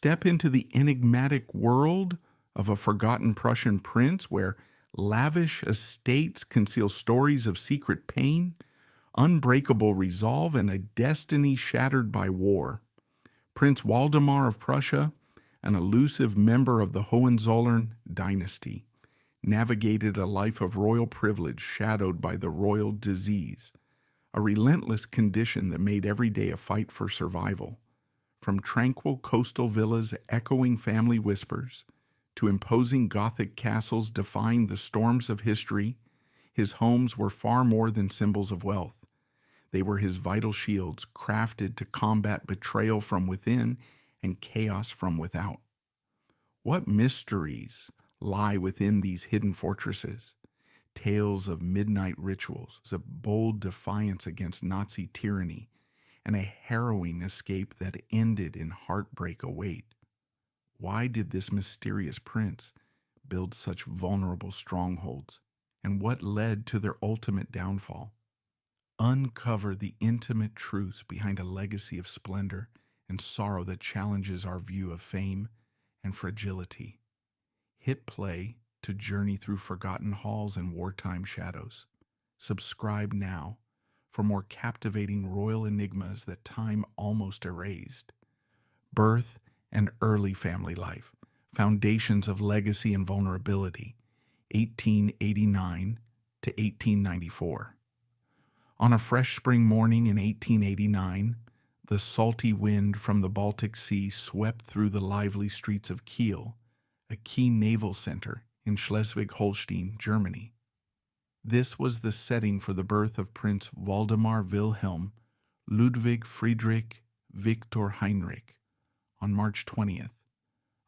step into the enigmatic world of a forgotten Prussian prince where lavish estates conceal stories of secret pain, unbreakable resolve, and a destiny shattered by war. Prince Waldemar of Prussia, an elusive member of the Hohenzollern dynasty, navigated a life of royal privilege shadowed by the royal disease, a relentless condition that made every day a fight for survival. From tranquil coastal villas echoing family whispers to imposing Gothic castles defying the storms of history, his homes were far more than symbols of wealth. They were his vital shields, crafted to combat betrayal from within and chaos from without. What mysteries lie within these hidden fortresses? Tales of midnight rituals, a bold defiance against Nazi tyranny, and a harrowing escape that ended in heartbreak await. Why did this mysterious prince build such vulnerable strongholds, and what led to their ultimate downfall? Uncover the intimate truths behind a legacy of splendor and sorrow that challenges our view of fame and fragility. Hit play to journey through forgotten halls and wartime shadows. Subscribe now for more captivating royal enigmas that time almost erased. Birth and early family life, foundations of legacy and vulnerability, 1889 to 1894. On a fresh spring morning in 1889, the salty wind from the Baltic Sea swept through the lively streets of Kiel, a key naval center in Schleswig-Holstein, Germany. This was the setting for the birth of Prince Waldemar Wilhelm Ludwig Friedrich Victor Heinrich on March 20th,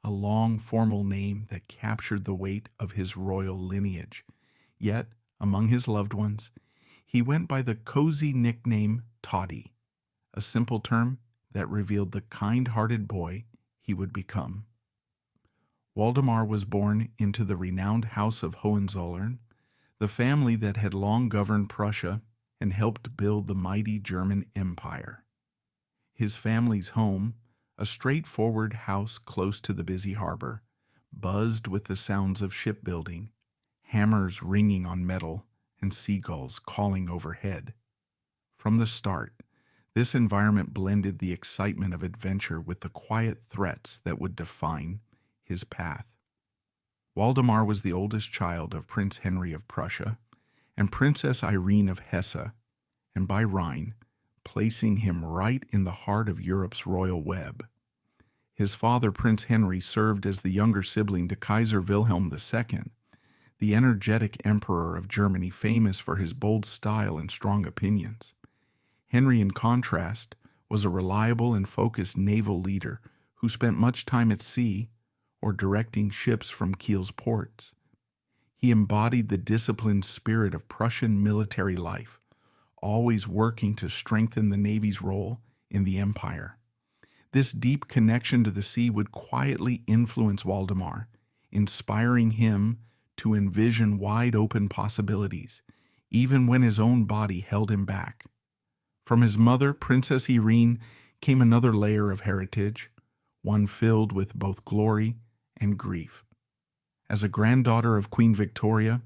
a long formal name that captured the weight of his royal lineage. Yet, among his loved ones, he went by the cozy nickname Toddy, a simple term that revealed the kind-hearted boy he would become. Waldemar was born into the renowned House of Hohenzollern, the family that had long governed Prussia and helped build the mighty German Empire. His family's home, a straightforward house close to the busy harbor, buzzed with the sounds of shipbuilding, hammers ringing on metal, and seagulls calling overhead. From the start, this environment blended the excitement of adventure with the quiet threats that would define his path. Waldemar was the oldest child of Prince Henry of Prussia and Princess Irene of Hesse, and by Rhine, placing him right in the heart of Europe's royal web. His father, Prince Henry, served as the younger sibling to Kaiser Wilhelm II, the energetic emperor of Germany famous for his bold style and strong opinions. Henry, in contrast, was a reliable and focused naval leader who spent much time at sea or directing ships from Kiel's ports. He embodied the disciplined spirit of Prussian military life, always working to strengthen the Navy's role in the empire. This deep connection to the sea would quietly influence Waldemar, inspiring him to envision wide-open possibilities, even when his own body held him back. From his mother, Princess Irene, came another layer of heritage, one filled with both glory and grief. As a granddaughter of Queen Victoria,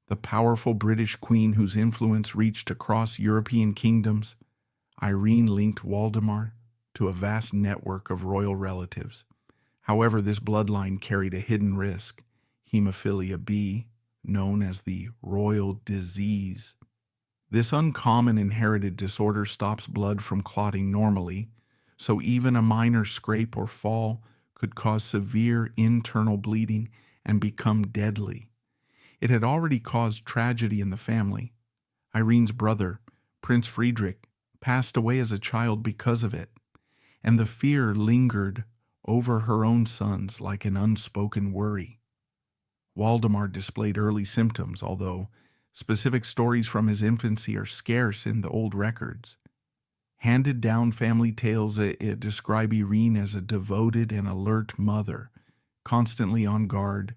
the powerful British queen whose influence reached across European kingdoms, Irene linked Waldemar to a vast network of royal relatives. However, this bloodline carried a hidden risk, hemophilia B, known as the royal disease. This uncommon inherited disorder stops blood from clotting normally, so even a minor scrape or fall could cause severe internal bleeding and become deadly. It had already caused tragedy in the family. Irene's brother, Prince Friedrich, passed away as a child because of it, and the fear lingered over her own sons like an unspoken worry. Waldemar displayed early symptoms, although specific stories from his infancy are scarce in the old records. Handed-down family tales describe Irene as a devoted and alert mother, constantly on guard,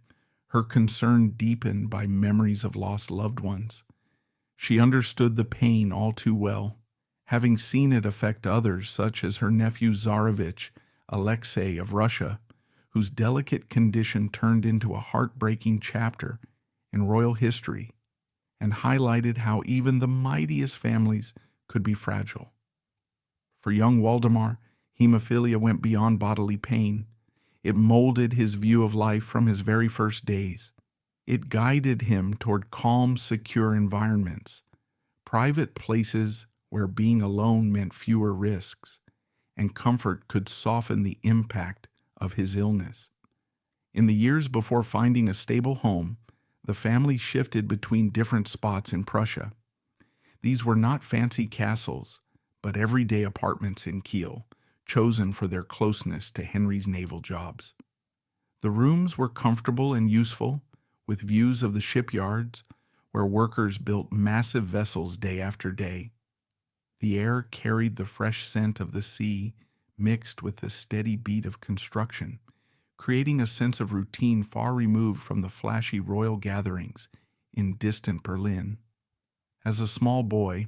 her concern deepened by memories of lost loved ones. She understood the pain all too well, having seen it affect others such as her nephew Tsarevich Alexei of Russia, whose delicate condition turned into a heartbreaking chapter in royal history and highlighted how even the mightiest families could be fragile. For young Waldemar, hemophilia went beyond bodily pain. It molded his view of life from his very first days. It guided him toward calm, secure environments, private places where being alone meant fewer risks, and comfort could soften the impact of his illness. In the years before finding a stable home, the family shifted between different spots in Prussia. These were not fancy castles, but everyday apartments in Kiel, chosen for their closeness to Henry's naval jobs. The rooms were comfortable and useful, with views of the shipyards, where workers built massive vessels day after day. The air carried the fresh scent of the sea, mixed with the steady beat of construction, creating a sense of routine far removed from the flashy royal gatherings in distant Berlin. As a small boy,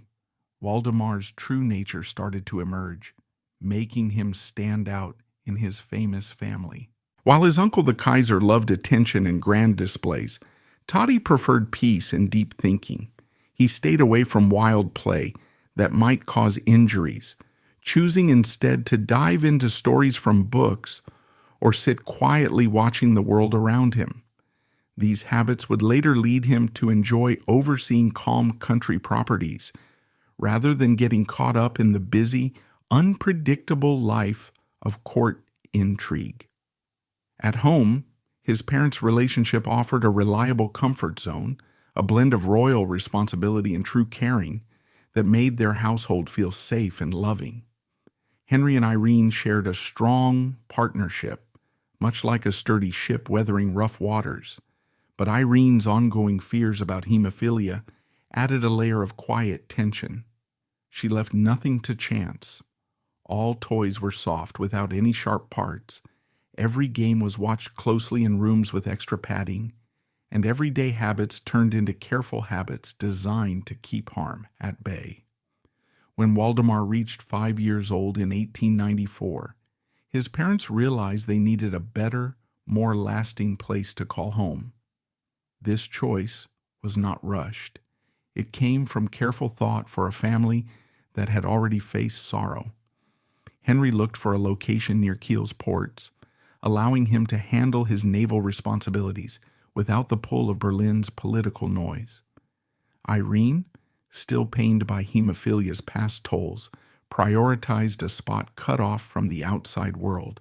Waldemar's true nature started to emerge, making him stand out in his famous family. While his uncle the Kaiser loved attention and grand displays, Toddy preferred peace and deep thinking. He stayed away from wild play that might cause injuries, choosing instead to dive into stories from books or sit quietly watching the world around him. These habits would later lead him to enjoy overseeing calm country properties, rather than getting caught up in the busy, unpredictable life of court intrigue. At home, his parents' relationship offered a reliable comfort zone, a blend of royal responsibility and true caring that made their household feel safe and loving. Henry and Irene shared a strong partnership, much like a sturdy ship weathering rough waters. But Irene's ongoing fears about hemophilia added a layer of quiet tension. She left nothing to chance. All toys were soft, without any sharp parts. Every game was watched closely in rooms with extra padding, and everyday habits turned into careful habits designed to keep harm at bay. When Waldemar reached 5 years old in 1894, his parents realized they needed a better, more lasting place to call home. This choice was not rushed. It came from careful thought for a family that had already faced sorrow. Henry looked for a location near Kiel's ports, allowing him to handle his naval responsibilities without the pull of Berlin's political noise. Irene, still pained by hemophilia's past tolls, prioritized a spot cut off from the outside world,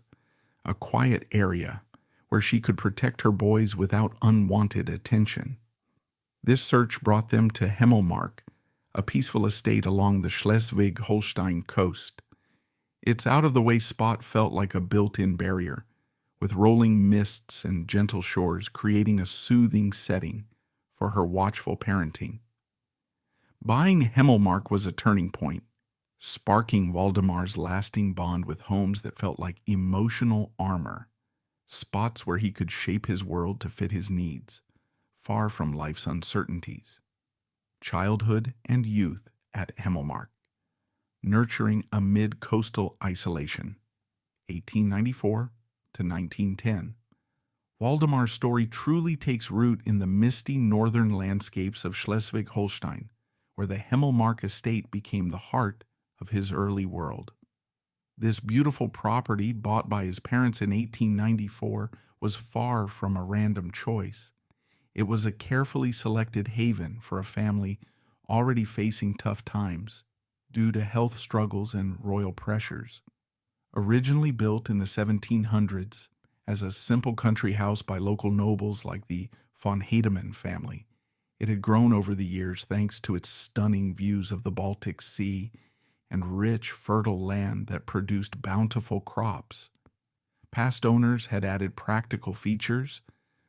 a quiet area where she could protect her boys without unwanted attention. This search brought them to Himmelmark, a peaceful estate along the Schleswig-Holstein coast. Its out-of-the-way spot felt like a built-in barrier, with rolling mists and gentle shores creating a soothing setting for her watchful parenting. Buying Himmelmark was a turning point, sparking Waldemar's lasting bond with homes that felt like emotional armor, spots where he could shape his world to fit his needs, far from life's uncertainties. Childhood and youth at Himmelmark, nurturing amid coastal isolation, 1894 to 1910. Waldemar's story truly takes root in the misty northern landscapes of Schleswig-Holstein, where the Himmelmark estate became the heart of his early world. This beautiful property, bought by his parents in 1894, was far from a random choice. It was a carefully selected haven for a family already facing tough times due to health struggles and royal pressures. Originally built in the 1700s as a simple country house by local nobles like the von Hedemann family, it had grown over the years thanks to its stunning views of the Baltic Sea and rich, fertile land that produced bountiful crops. Past owners had added practical features,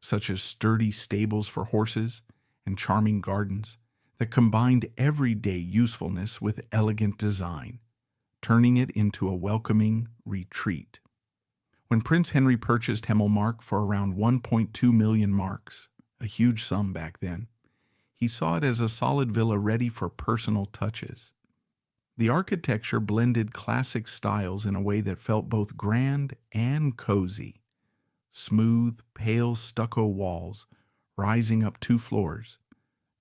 such as sturdy stables for horses and charming gardens that combined everyday usefulness with elegant design, turning it into a welcoming retreat. When Prince Henry purchased Himmelmark for around 1.2 million marks, a huge sum back then, he saw it as a solid villa ready for personal touches. The architecture blended classic styles in a way that felt both grand and cozy. smooth, pale stucco walls rising up 2 floors,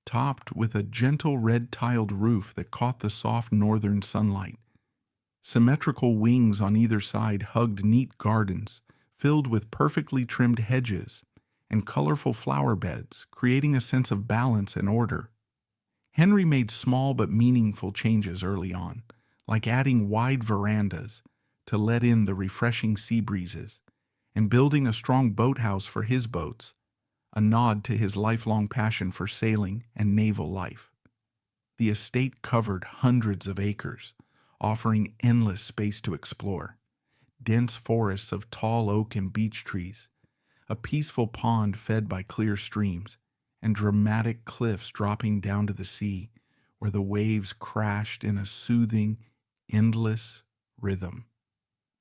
topped with a gentle red-tiled roof that caught the soft northern sunlight. Symmetrical wings on either side hugged neat gardens filled with perfectly trimmed hedges and colorful flower beds, creating a sense of balance and order. Henry made small but meaningful changes early on, like adding wide verandas to let in the refreshing sea breezes, and building a strong boathouse for his boats, a nod to his lifelong passion for sailing and naval life. The estate covered hundreds of acres, offering endless space to explore. Dense forests of tall oak and beech trees, a peaceful pond fed by clear streams, and dramatic cliffs dropping down to the sea, where the waves crashed in a soothing, endless rhythm.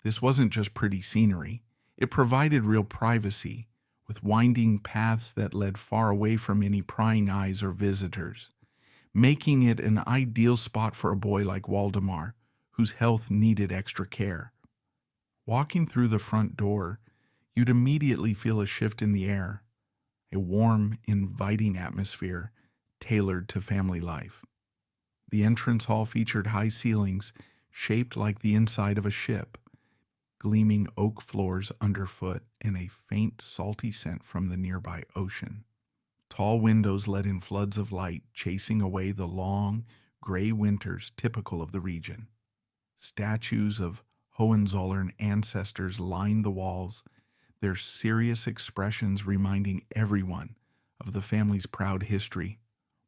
This wasn't just pretty scenery. It provided real privacy, with winding paths that led far away from any prying eyes or visitors, making it an ideal spot for a boy like Waldemar, whose health needed extra care. Walking through the front door, you'd immediately feel a shift in the air, a warm, inviting atmosphere tailored to family life. The entrance hall featured high ceilings shaped like the inside of a ship, gleaming oak floors underfoot, and a faint, salty scent from the nearby ocean. Tall windows let in floods of light, chasing away the long, gray winters typical of the region. Statues of Hohenzollern ancestors lined the walls, their serious expressions reminding everyone of the family's proud history,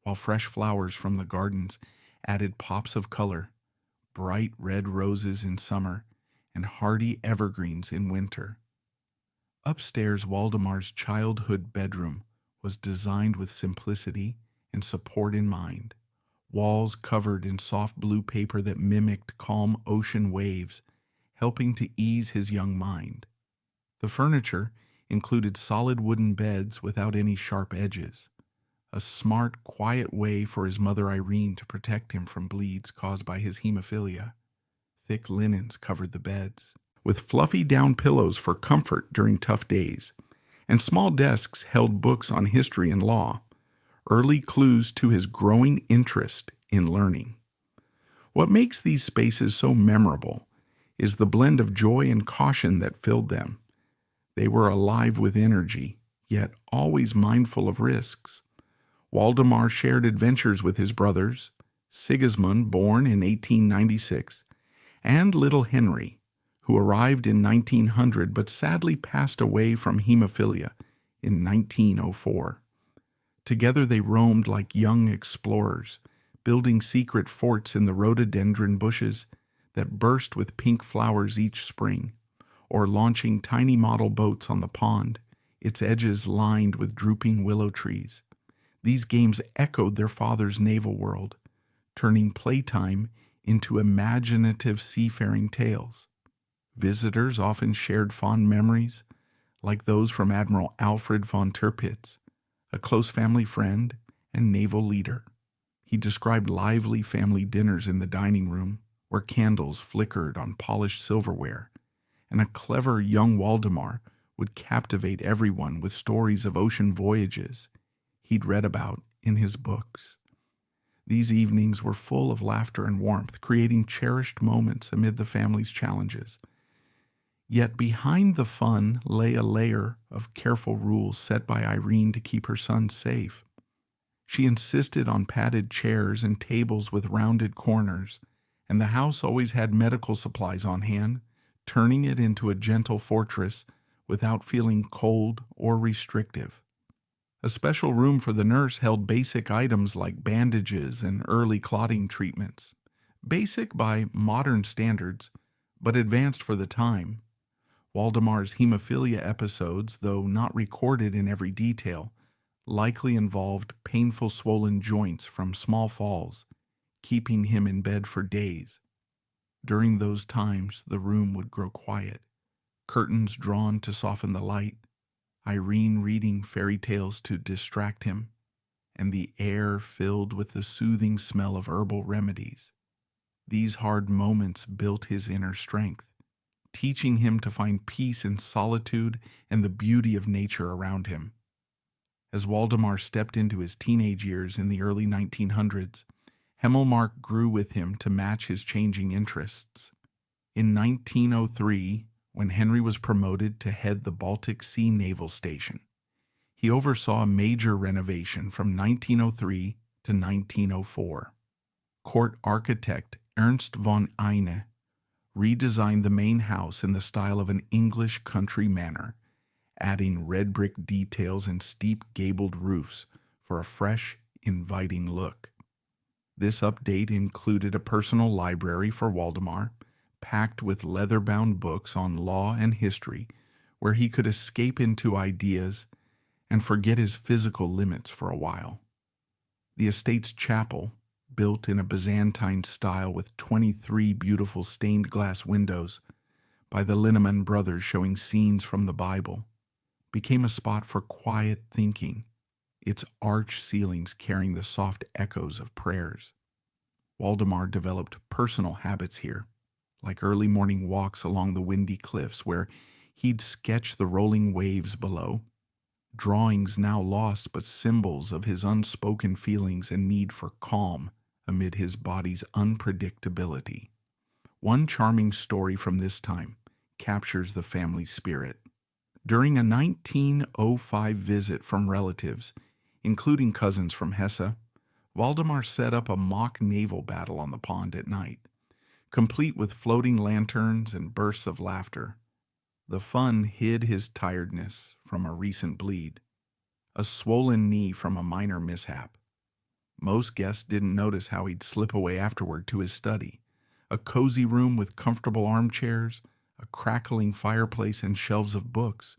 while fresh flowers from the gardens added pops of color, bright red roses in summer and hardy evergreens in winter. Upstairs, Waldemar's childhood bedroom was designed with simplicity and support in mind. Walls covered in soft blue paper that mimicked calm ocean waves, helping to ease his young mind. The furniture included solid wooden beds without any sharp edges, a smart, quiet way for his mother Irene to protect him from bleeds caused by his hemophilia. Thick linens covered the beds, with fluffy down pillows for comfort during tough days, and small desks held books on history and law, early clues to his growing interest in learning. What makes these spaces so memorable is the blend of joy and caution that filled them. They were alive with energy, yet always mindful of risks. Waldemar shared adventures with his brothers, Sigismund, born in 1896, and little Henry, who arrived in 1900 but sadly passed away from hemophilia in 1904. Together they roamed like young explorers, building secret forts in the rhododendron bushes that burst with pink flowers each spring, or launching tiny model boats on the pond, its edges lined with drooping willow trees. These games echoed their father's naval world, turning playtime into imaginative seafaring tales. Visitors often shared fond memories, like those from Admiral Alfred von Tirpitz, a close family friend and naval leader. He described lively family dinners in the dining room, where candles flickered on polished silverware, and a clever young Waldemar would captivate everyone with stories of ocean voyages he'd read about in his books. These evenings were full of laughter and warmth, creating cherished moments amid the family's challenges. Yet behind the fun lay a layer of careful rules set by Irene to keep her son safe. She insisted on padded chairs and tables with rounded corners, and the house always had medical supplies on hand, turning it into a gentle fortress without feeling cold or restrictive. A special room for the nurse held basic items like bandages and early clotting treatments. Basic by modern standards, but advanced for the time. Waldemar's hemophilia episodes, though not recorded in every detail, likely involved painful swollen joints from small falls, keeping him in bed for days. During those times, the room would grow quiet, curtains drawn to soften the light, Irene reading fairy tales to distract him, and the air filled with the soothing smell of herbal remedies. These hard moments built his inner strength, teaching him to find peace in solitude and the beauty of nature around him. As Waldemar stepped into his teenage years in the early 1900s, Himmelmark grew with him to match his changing interests. In 1903, when Henry was promoted to head the Baltic Sea Naval Station, he oversaw a major renovation from 1903 to 1904. Court architect Ernst von Eine redesigned the main house in the style of an English country manor, adding red brick details and steep gabled roofs for a fresh, inviting look. This update included a personal library for Waldemar, packed with leather-bound books on law and history, where he could escape into ideas and forget his physical limits for a while. The estate's chapel, built in a Byzantine style with 23 beautiful stained glass windows by the Linnemann brothers showing scenes from the Bible, became a spot for quiet thinking, its arched ceilings carrying the soft echoes of prayers. Waldemar developed personal habits here, like early morning walks along the windy cliffs where he'd sketch the rolling waves below, drawings now lost but symbols of his unspoken feelings and need for calm amid his body's unpredictability. One charming story from this time captures the family spirit. During a 1905 visit from relatives, including cousins from Hesse, Waldemar set up a mock naval battle on the pond at night, complete with floating lanterns and bursts of laughter. The fun hid his tiredness from a recent bleed, a swollen knee from a minor mishap. Most guests didn't notice how he'd slip away afterward to his study, a cozy room with comfortable armchairs, a crackling fireplace and shelves of books,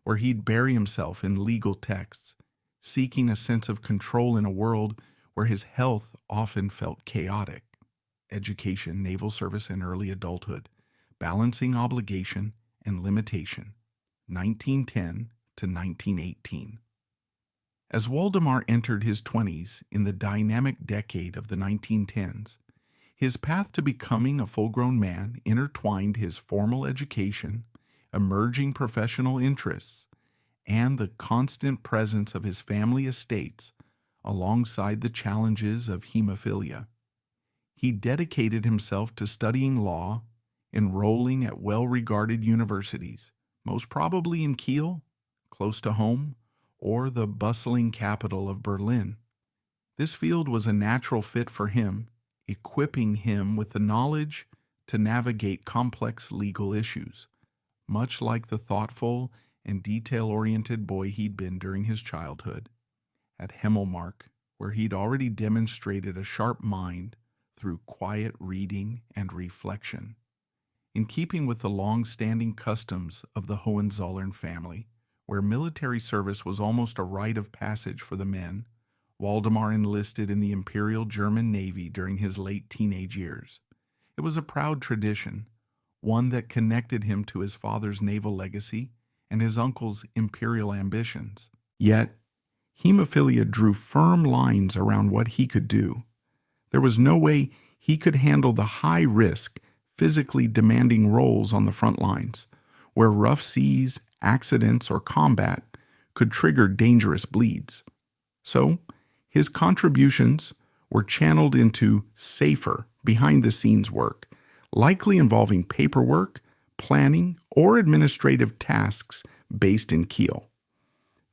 where he'd bury himself in legal texts, seeking a sense of control in a world where his health often felt chaotic. Education, naval service, and early adulthood, balancing obligation and limitation, 1910 to 1918. As Waldemar entered his 20s in the dynamic decade of the 1910s, his path to becoming a full-grown man intertwined his formal education, emerging professional interests, and the constant presence of his family estates alongside the challenges of hemophilia. He dedicated himself to studying law, enrolling at well-regarded universities, most probably in Kiel, close to home, or the bustling capital of Berlin. This field was a natural fit for him, equipping him with the knowledge to navigate complex legal issues, much like the thoughtful and detail-oriented boy he'd been during his childhood. At Himmelmark, where he'd already demonstrated a sharp mind through quiet reading and reflection. In keeping with the long-standing customs of the Hohenzollern family, where military service was almost a rite of passage for the men, Waldemar enlisted in the Imperial German Navy during his late teenage years. It was a proud tradition, one that connected him to his father's naval legacy and his uncle's imperial ambitions. Yet, hemophilia drew firm lines around what he could do. There was no way he could handle the high-risk, physically demanding roles on the front lines, where rough seas, accidents, or combat could trigger dangerous bleeds. So, his contributions were channeled into safer, behind-the-scenes work, likely involving paperwork, planning, or administrative tasks based in Kiel.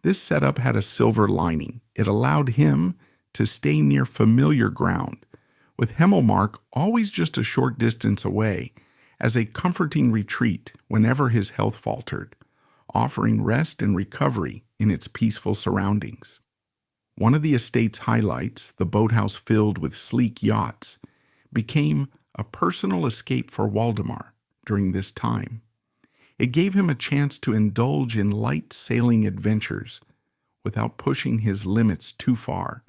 This setup had a silver lining. It allowed him to stay near familiar ground, with Himmelmark always just a short distance away, as a comforting retreat whenever his health faltered, offering rest and recovery in its peaceful surroundings. One of the estate's highlights, the boathouse filled with sleek yachts, became a personal escape for Waldemar during this time. It gave him a chance to indulge in light sailing adventures without pushing his limits too far.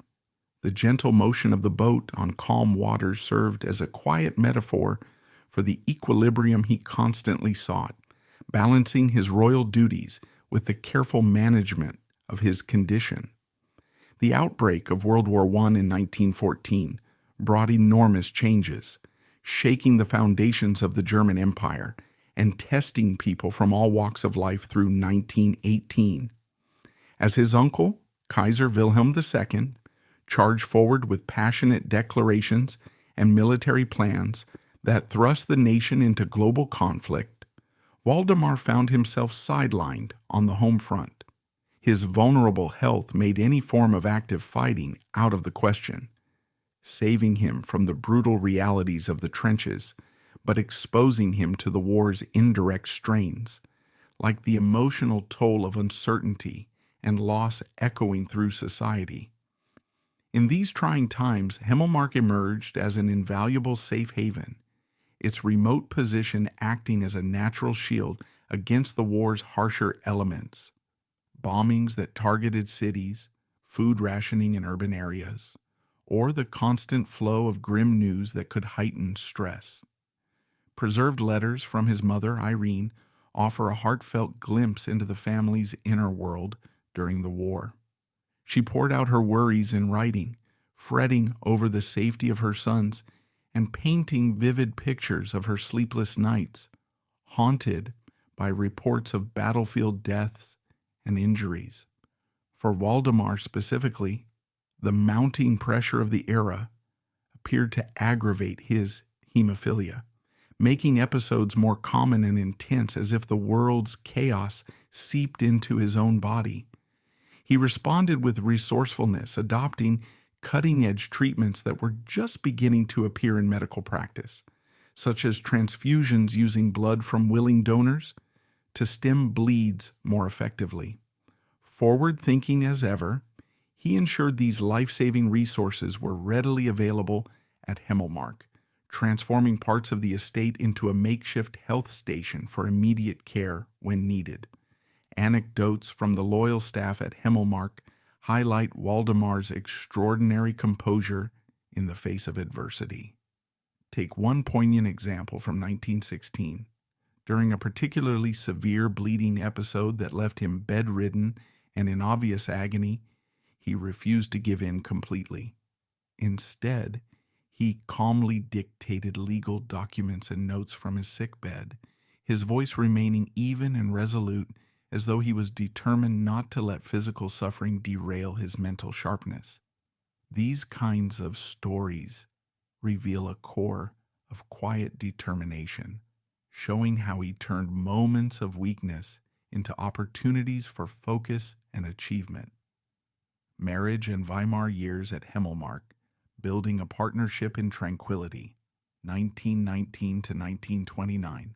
The gentle motion of the boat on calm waters served as a quiet metaphor for the equilibrium he constantly sought, balancing his royal duties with the careful management of his condition. The outbreak of World War I in 1914 brought enormous changes, shaking the foundations of the German Empire and testing people from all walks of life through 1918. As his uncle, Kaiser Wilhelm II, charged forward with passionate declarations and military plans that thrust the nation into global conflict, Waldemar found himself sidelined on the home front. His vulnerable health made any form of active fighting out of the question, saving him from the brutal realities of the trenches, but exposing him to the war's indirect strains, like the emotional toll of uncertainty and loss echoing through society. In these trying times, Himmelmark emerged as an invaluable safe haven, its remote position acting as a natural shield against the war's harsher elements, bombings that targeted cities, food rationing in urban areas, or the constant flow of grim news that could heighten stress. Preserved letters from his mother, Irene, offer a heartfelt glimpse into the family's inner world during the war. She poured out her worries in writing, fretting over the safety of her sons, and painting vivid pictures of her sleepless nights, haunted by reports of battlefield deaths and injuries. For Waldemar specifically, the mounting pressure of the era appeared to aggravate his hemophilia, making episodes more common and intense as if the world's chaos seeped into his own body. He responded with resourcefulness, adopting cutting-edge treatments that were just beginning to appear in medical practice, such as transfusions using blood from willing donors to stem bleeds more effectively. Forward-thinking as ever, he ensured these life-saving resources were readily available at Himmelmark, transforming parts of the estate into a makeshift health station for immediate care when needed. Anecdotes from the loyal staff at Himmelmark highlight Waldemar's extraordinary composure in the face of adversity. Take one poignant example from 1916. During a particularly severe bleeding episode that left him bedridden and in obvious agony, he refused to give in completely. Instead, he calmly dictated legal documents and notes from his sickbed, his voice remaining even and resolute as though he was determined not to let physical suffering derail his mental sharpness. These kinds of stories reveal a core of quiet determination, showing how he turned moments of weakness into opportunities for focus and achievement. Marriage and Weimar years at Himmelmark, building a partnership in tranquility, 1919 to 1929.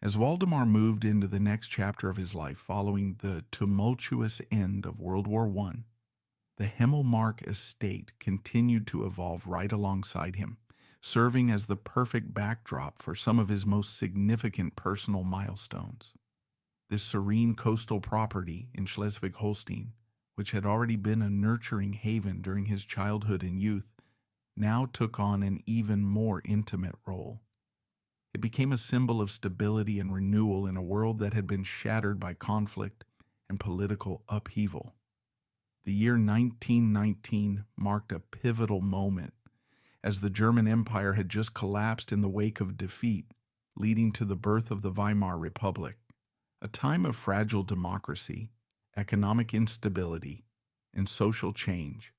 As Waldemar moved into the next chapter of his life following the tumultuous end of World War I, the Himmelmark estate continued to evolve right alongside him, serving as the perfect backdrop for some of his most significant personal milestones. This serene coastal property in Schleswig-Holstein, which had already been a nurturing haven during his childhood and youth, now took on an even more intimate role. It became a symbol of stability and renewal in a world that had been shattered by conflict and political upheaval. The year 1919 marked a pivotal moment, as the German Empire had just collapsed in the wake of defeat, leading to the birth of the Weimar Republic, a time of fragile democracy, economic instability, and social change.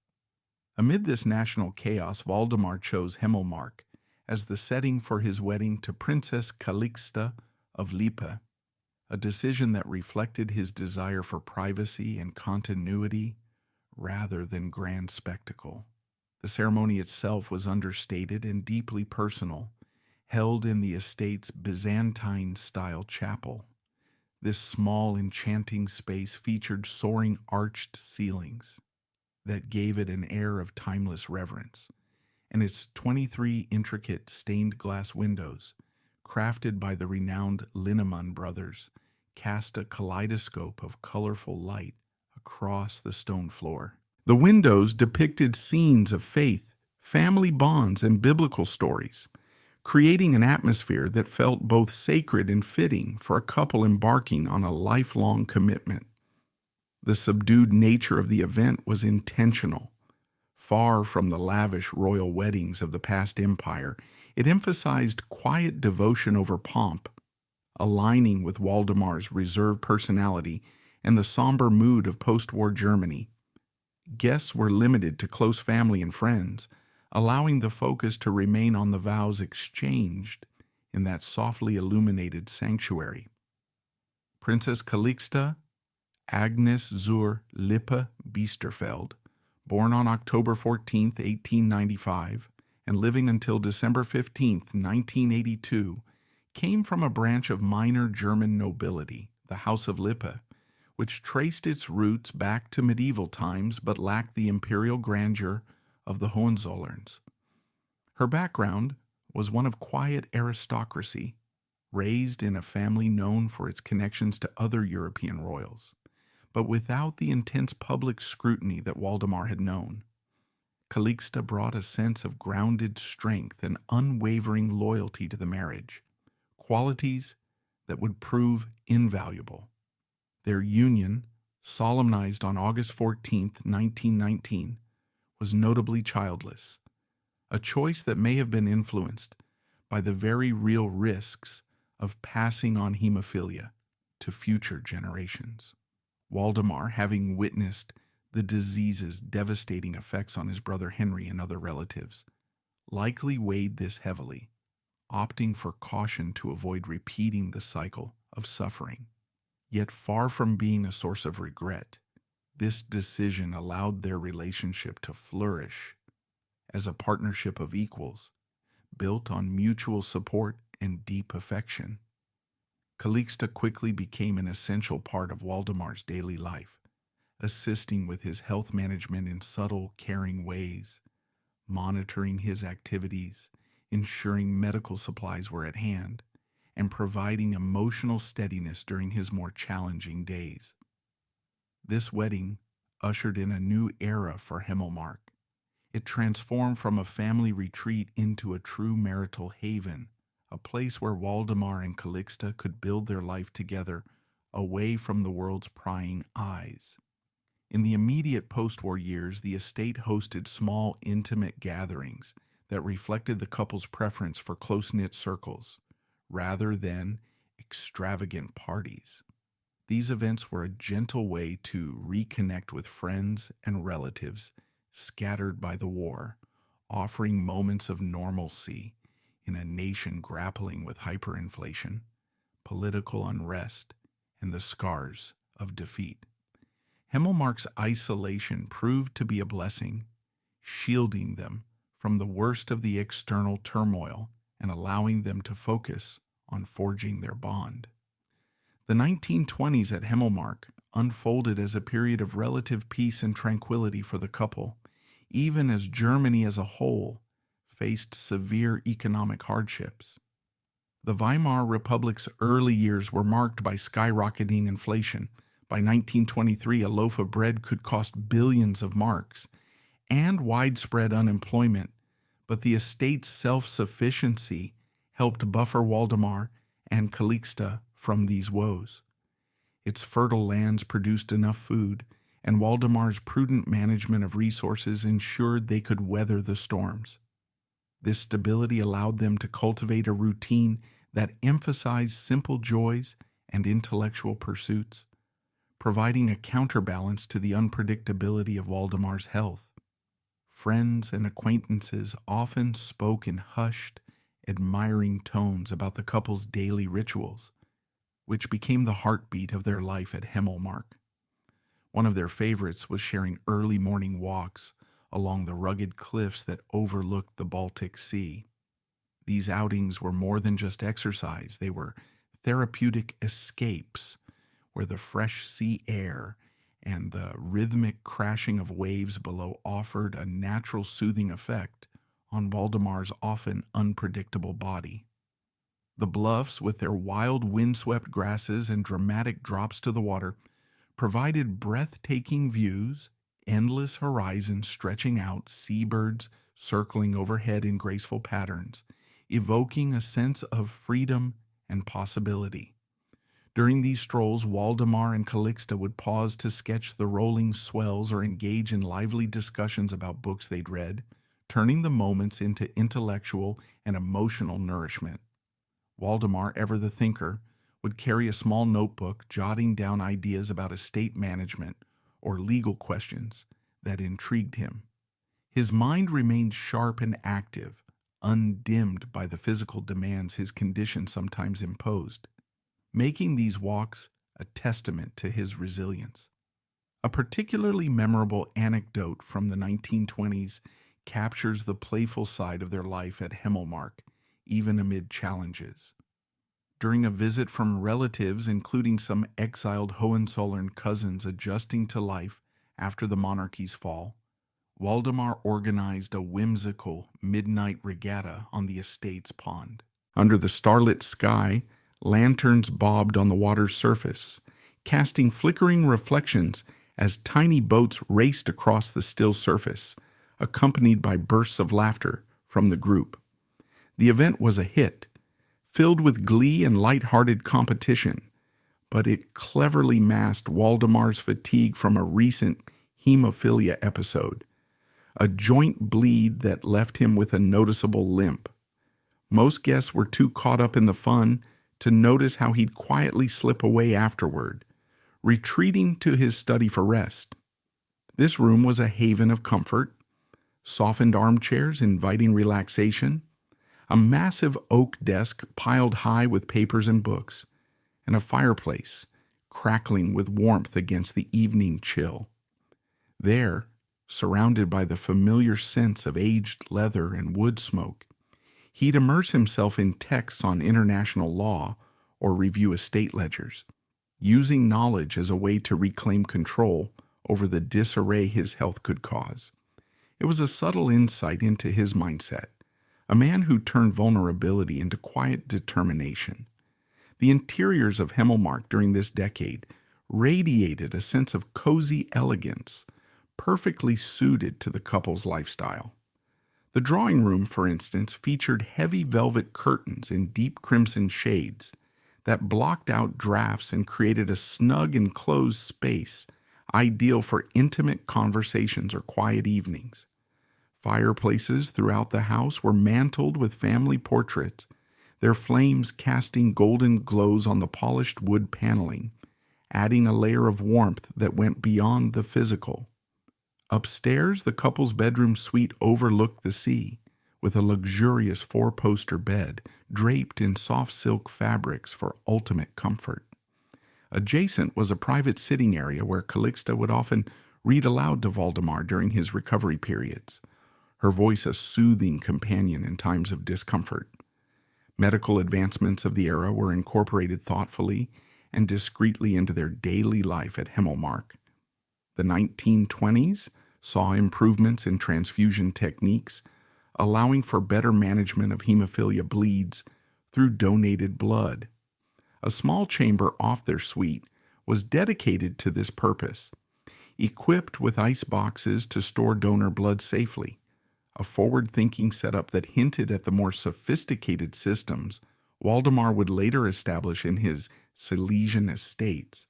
Amid this national chaos, Waldemar chose Himmelmark as the setting for his wedding to Princess Calixta of Lippe, a decision that reflected his desire for privacy and continuity rather than grand spectacle. The ceremony itself was understated and deeply personal, held in the estate's Byzantine-style chapel. This small, enchanting space featured soaring arched ceilings that gave it an air of timeless reverence, and its 23 intricate stained glass windows, crafted by the renowned Linnemann brothers, cast a kaleidoscope of colorful light across the stone floor. The windows depicted scenes of faith, family bonds, and biblical stories, creating an atmosphere that felt both sacred and fitting for a couple embarking on a lifelong commitment. The subdued nature of the event was intentional. Far from the lavish royal weddings of the past empire, it emphasized quiet devotion over pomp, aligning with Waldemar's reserved personality and the somber mood of post-war Germany. Guests were limited to close family and friends, allowing the focus to remain on the vows exchanged in that softly illuminated sanctuary. Princess Calixta Agnes zur Lippe Biesterfeld, born on October 14, 1895, and living until December 15, 1982, came from a branch of minor German nobility, the House of Lippe, which traced its roots back to medieval times but lacked the imperial grandeur of the Hohenzollerns. Her background was one of quiet aristocracy, raised in a family known for its connections to other European royals, but without the intense public scrutiny that Waldemar had known. Calixta brought a sense of grounded strength and unwavering loyalty to the marriage, qualities that would prove invaluable. Their union, solemnized on August 14, 1919, was notably childless, a choice that may have been influenced by the very real risks of passing on hemophilia to future generations. Waldemar, having witnessed the disease's devastating effects on his brother Henry and other relatives, likely weighed this heavily, opting for caution to avoid repeating the cycle of suffering. Yet far from being a source of regret, this decision allowed their relationship to flourish as a partnership of equals, built on mutual support and deep affection. Calixta quickly became an essential part of Waldemar's daily life, assisting with his health management in subtle, caring ways, monitoring his activities, ensuring medical supplies were at hand, and providing emotional steadiness during his more challenging days. This wedding ushered in a new era for Himmelmark. It transformed from a family retreat into a true marital haven, a place where Waldemar and Calixta could build their life together away from the world's prying eyes. In the immediate post-war years, the estate hosted small, intimate gatherings that reflected the couple's preference for close-knit circles, rather than extravagant parties. These events were a gentle way to reconnect with friends and relatives scattered by the war, offering moments of normalcy in a nation grappling with hyperinflation, political unrest, and the scars of defeat. Himmelmark's isolation proved to be a blessing, shielding them from the worst of the external turmoil and allowing them to focus on forging their bond. The 1920s at Himmelmark unfolded as a period of relative peace and tranquility for the couple, even as Germany as a whole faced severe economic hardships. The Weimar Republic's early years were marked by skyrocketing inflation. By 1923, a loaf of bread could cost billions of marks, and widespread unemployment, but the estate's self-sufficiency helped buffer Waldemar and Calixta from these woes. Its fertile lands produced enough food, and Waldemar's prudent management of resources ensured they could weather the storms. This stability allowed them to cultivate a routine that emphasized simple joys and intellectual pursuits, providing a counterbalance to the unpredictability of Waldemar's health. Friends and acquaintances often spoke in hushed, admiring tones about the couple's daily rituals, which became the heartbeat of their life at Himmelmark. One of their favorites was sharing early morning walks along the rugged cliffs that overlooked the Baltic Sea. These outings were more than just exercise. They were therapeutic escapes where the fresh sea air and the rhythmic crashing of waves below offered a natural soothing effect on Waldemar's often unpredictable body. The bluffs, with their wild windswept grasses and dramatic drops to the water, provided breathtaking views, endless horizons stretching out, seabirds circling overhead in graceful patterns, evoking a sense of freedom and possibility. During these strolls, Waldemar and Calixta would pause to sketch the rolling swells or engage in lively discussions about books they'd read, turning the moments into intellectual and emotional nourishment. Waldemar, ever the thinker, would carry a small notebook jotting down ideas about estate management or legal questions that intrigued him. His mind remained sharp and active, undimmed by the physical demands his condition sometimes imposed, making these walks a testament to his resilience. A particularly memorable anecdote from the 1920s captures the playful side of their life at Himmelmark, even amid challenges. During a visit from relatives, including some exiled Hohenzollern cousins adjusting to life after the monarchy's fall, Waldemar organized a whimsical midnight regatta on the estate's pond. Under the starlit sky, lanterns bobbed on the water's surface, casting flickering reflections as tiny boats raced across the still surface, accompanied by bursts of laughter from the group. The event was a hit, filled with glee and light-hearted competition, but it cleverly masked Waldemar's fatigue from a recent hemophilia episode, a joint bleed that left him with a noticeable limp. Most guests were too caught up in the fun to notice how he'd quietly slip away afterward, retreating to his study for rest. This room was a haven of comfort, softened armchairs inviting relaxation, a massive oak desk piled high with papers and books, and a fireplace crackling with warmth against the evening chill. There, surrounded by the familiar scents of aged leather and wood smoke, he'd immerse himself in texts on international law or review estate ledgers, using knowledge as a way to reclaim control over the disarray his health could cause. It was a subtle insight into his mindset, a man who turned vulnerability into quiet determination. The interiors of Himmelmark during this decade radiated a sense of cozy elegance, perfectly suited to the couple's lifestyle. The drawing room, for instance, featured heavy velvet curtains in deep crimson shades that blocked out drafts and created a snug enclosed space ideal for intimate conversations or quiet evenings. Fireplaces throughout the house were mantled with family portraits, their flames casting golden glows on the polished wood paneling, adding a layer of warmth that went beyond the physical. Upstairs, the couple's bedroom suite overlooked the sea, with a luxurious four-poster bed draped in soft silk fabrics for ultimate comfort. Adjacent was a private sitting area where Calixta would often read aloud to Waldemar during his recovery periods, her voice a soothing companion in times of discomfort. Medical advancements of the era were incorporated thoughtfully and discreetly into their daily life at Himmelmark. The 1920s saw improvements in transfusion techniques, allowing for better management of hemophilia bleeds through donated blood. A small chamber off their suite was dedicated to this purpose, equipped with ice boxes to store donor blood safely, a forward-thinking setup that hinted at the more sophisticated systems Waldemar would later establish in his Silesian estates.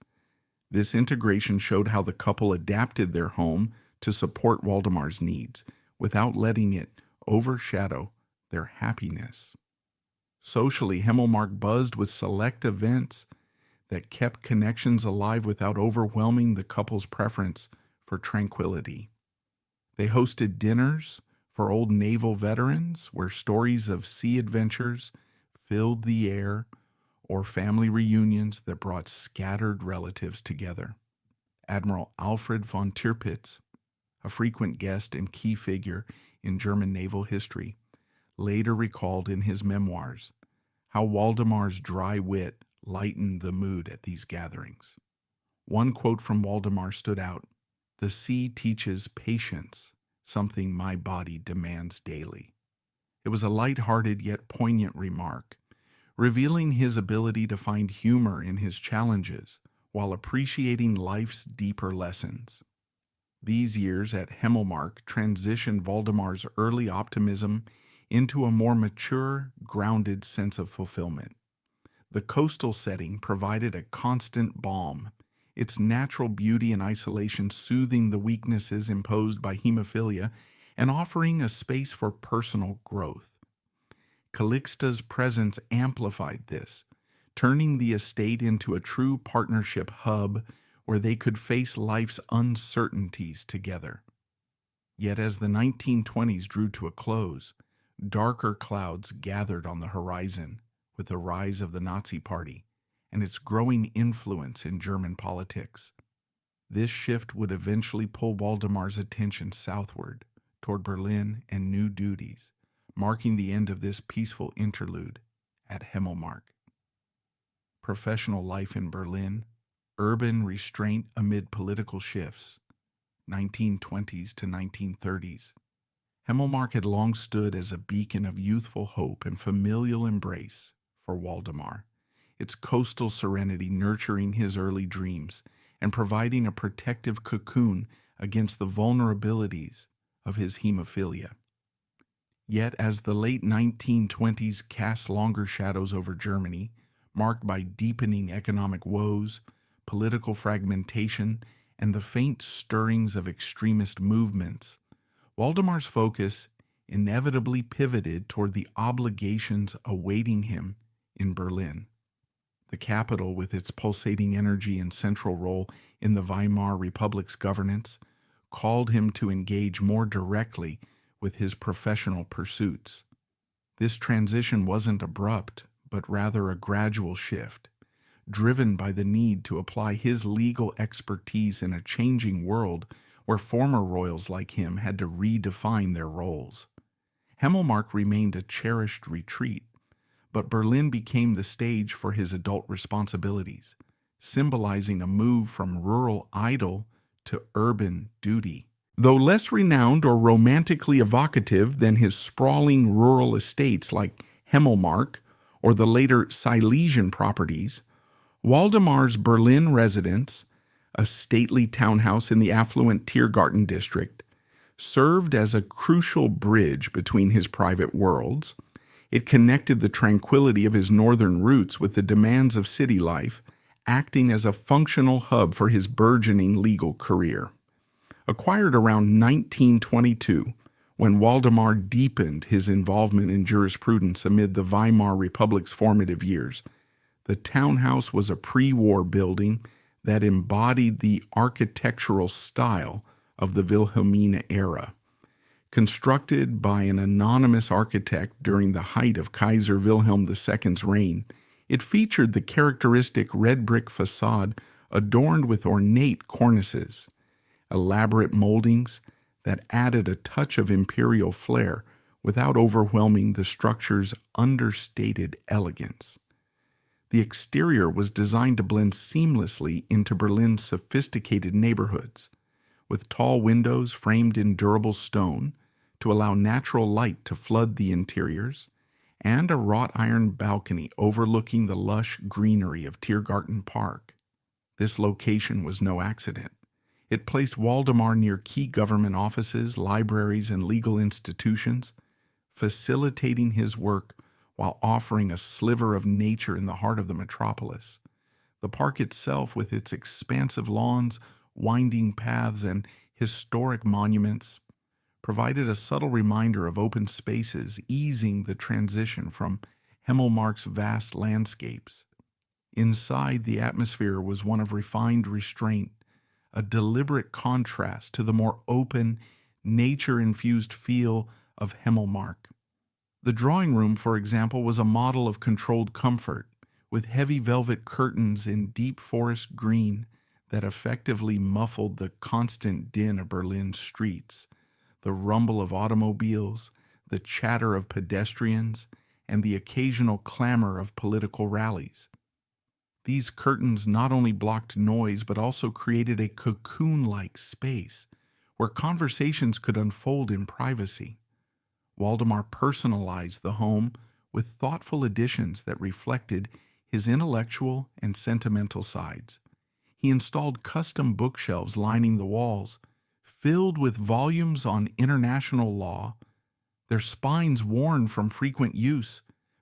This integration showed how the couple adapted their home to support Waldemar's needs, without letting it overshadow their happiness. Socially, Himmelmark buzzed with select events that kept connections alive without overwhelming the couple's preference for tranquility. They hosted dinners for old naval veterans, where stories of sea adventures filled the air, or family reunions that brought scattered relatives together. Admiral Alfred von Tirpitz, a frequent guest and key figure in German naval history, later recalled in his memoirs how Waldemar's dry wit lightened the mood at these gatherings. One quote from Waldemar stood out: "The sea teaches patience, something my body demands daily." It was a light-hearted yet poignant remark, revealing his ability to find humor in his challenges while appreciating life's deeper lessons. These years at Himmelmark transitioned Waldemar's early optimism into a more mature, grounded sense of fulfillment. The coastal setting provided a constant balm, its natural beauty and isolation soothing the weaknesses imposed by hemophilia and offering a space for personal growth. Calixta's presence amplified this, turning the estate into a true partnership hub where they could face life's uncertainties together. Yet as the 1920s drew to a close, darker clouds gathered on the horizon with the rise of the Nazi Party and its growing influence in German politics. This shift would eventually pull Waldemar's attention southward, toward Berlin and new duties, marking the end of this peaceful interlude at Himmelmark. Professional life in Berlin, urban restraint amid political shifts, 1920s to 1930s. Himmelmark had long stood as a beacon of youthful hope and familial embrace for Waldemar, its coastal serenity nurturing his early dreams and providing a protective cocoon against the vulnerabilities of his hemophilia. Yet as the late 1920s cast longer shadows over Germany, marked by deepening economic woes, political fragmentation, and the faint stirrings of extremist movements, Waldemar's focus inevitably pivoted toward the obligations awaiting him in Berlin. The capital, with its pulsating energy and central role in the Weimar Republic's governance, called him to engage more directly with his professional pursuits. This transition wasn't abrupt, but rather a gradual shift, driven by the need to apply his legal expertise in a changing world where former royals like him had to redefine their roles. Himmelmark remained a cherished retreat, but Berlin became the stage for his adult responsibilities, symbolizing a move from rural idle to urban duty. Though less renowned or romantically evocative than his sprawling rural estates like Himmelmark or the later Silesian properties, Waldemar's Berlin residence, a stately townhouse in the affluent Tiergarten district, served as a crucial bridge between his private worlds. It connected the tranquility of his northern roots with the demands of city life, acting as a functional hub for his burgeoning legal career. Acquired around 1922, when Waldemar deepened his involvement in jurisprudence amid the Weimar Republic's formative years, the townhouse was a pre-war building that embodied the architectural style of the Wilhelmina era. Constructed by an anonymous architect during the height of Kaiser Wilhelm II's reign, it featured the characteristic red brick facade adorned with ornate cornices, elaborate moldings that added a touch of imperial flair without overwhelming the structure's understated elegance. The exterior was designed to blend seamlessly into Berlin's sophisticated neighborhoods, with tall windows framed in durable stone to allow natural light to flood the interiors, and a wrought iron balcony overlooking the lush greenery of Tiergarten Park. This location was no accident. It placed Waldemar near key government offices, libraries, and legal institutions, facilitating his work while offering a sliver of nature in the heart of the metropolis. The park itself, with its expansive lawns, winding paths, and historic monuments, provided a subtle reminder of open spaces, easing the transition from Himmelmark's vast landscapes. Inside, the atmosphere was one of refined restraint, a deliberate contrast to the more open, nature-infused feel of Himmelmark. The drawing room, for example, was a model of controlled comfort, with heavy velvet curtains in deep forest green that effectively muffled the constant din of Berlin's streets, the rumble of automobiles, the chatter of pedestrians, and the occasional clamor of political rallies. These curtains not only blocked noise but also created a cocoon-like space where conversations could unfold in privacy. Waldemar personalized the home with thoughtful additions that reflected his intellectual and sentimental sides. He installed custom bookshelves lining the walls, filled with volumes on international law, their spines worn from frequent use,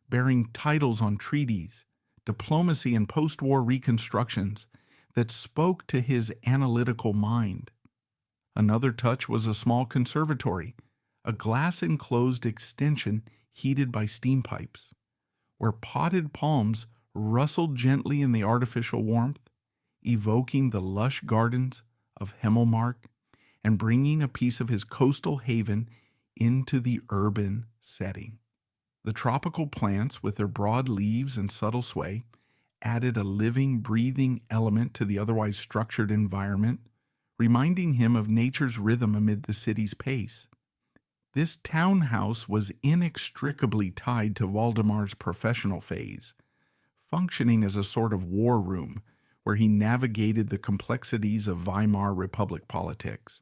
bearing titles on treaties, diplomacy, and post-war reconstructions that spoke to his analytical mind. Another touch was a small conservatory, a glass-enclosed extension heated by steam pipes, where potted palms rustled gently in the artificial warmth, evoking the lush gardens of Himmelmark and bringing a piece of his coastal haven into the urban setting. The tropical plants, with their broad leaves and subtle sway, added a living, breathing element to the otherwise structured environment, reminding him of nature's rhythm amid the city's pace. This townhouse was inextricably tied to Waldemar's professional phase, functioning as a sort of war room where he navigated the complexities of Weimar Republic politics.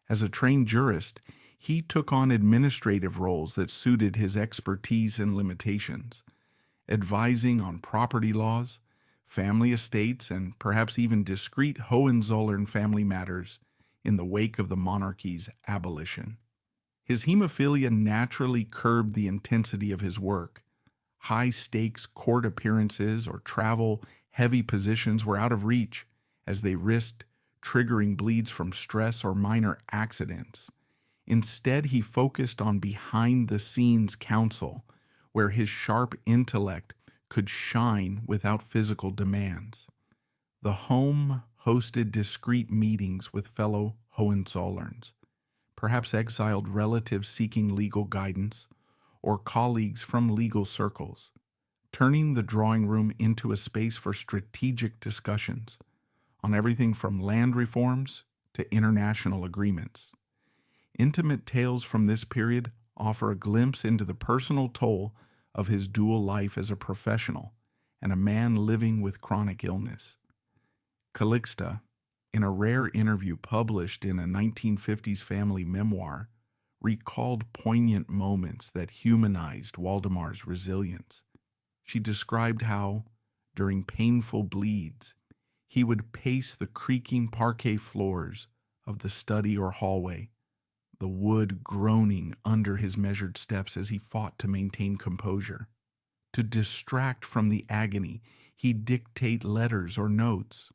As a trained jurist, he took on administrative roles that suited his expertise and limitations, advising on property laws, family estates, and perhaps even discrete Hohenzollern family matters in the wake of the monarchy's abolition. His hemophilia naturally curbed the intensity of his work. High-stakes court appearances or travel-heavy positions were out of reach, as they risked triggering bleeds from stress or minor accidents. Instead, he focused on behind-the-scenes counsel, where his sharp intellect could shine without physical demands. The home hosted discreet meetings with fellow Hohenzollerns, perhaps exiled relatives seeking legal guidance, or colleagues from legal circles, turning the drawing room into a space for strategic discussions on everything from land reforms to international agreements. Intimate tales from this period offer a glimpse into the personal toll of his dual life as a professional and a man living with chronic illness. Calixta, in a rare interview published in a 1950s family memoir, recalled poignant moments that humanized Waldemar's resilience. She described how, during painful bleeds, he would pace the creaking parquet floors of the study or hallway, the wood groaning under his measured steps as he fought to maintain composure. To distract from the agony, he'd dictate letters or notes,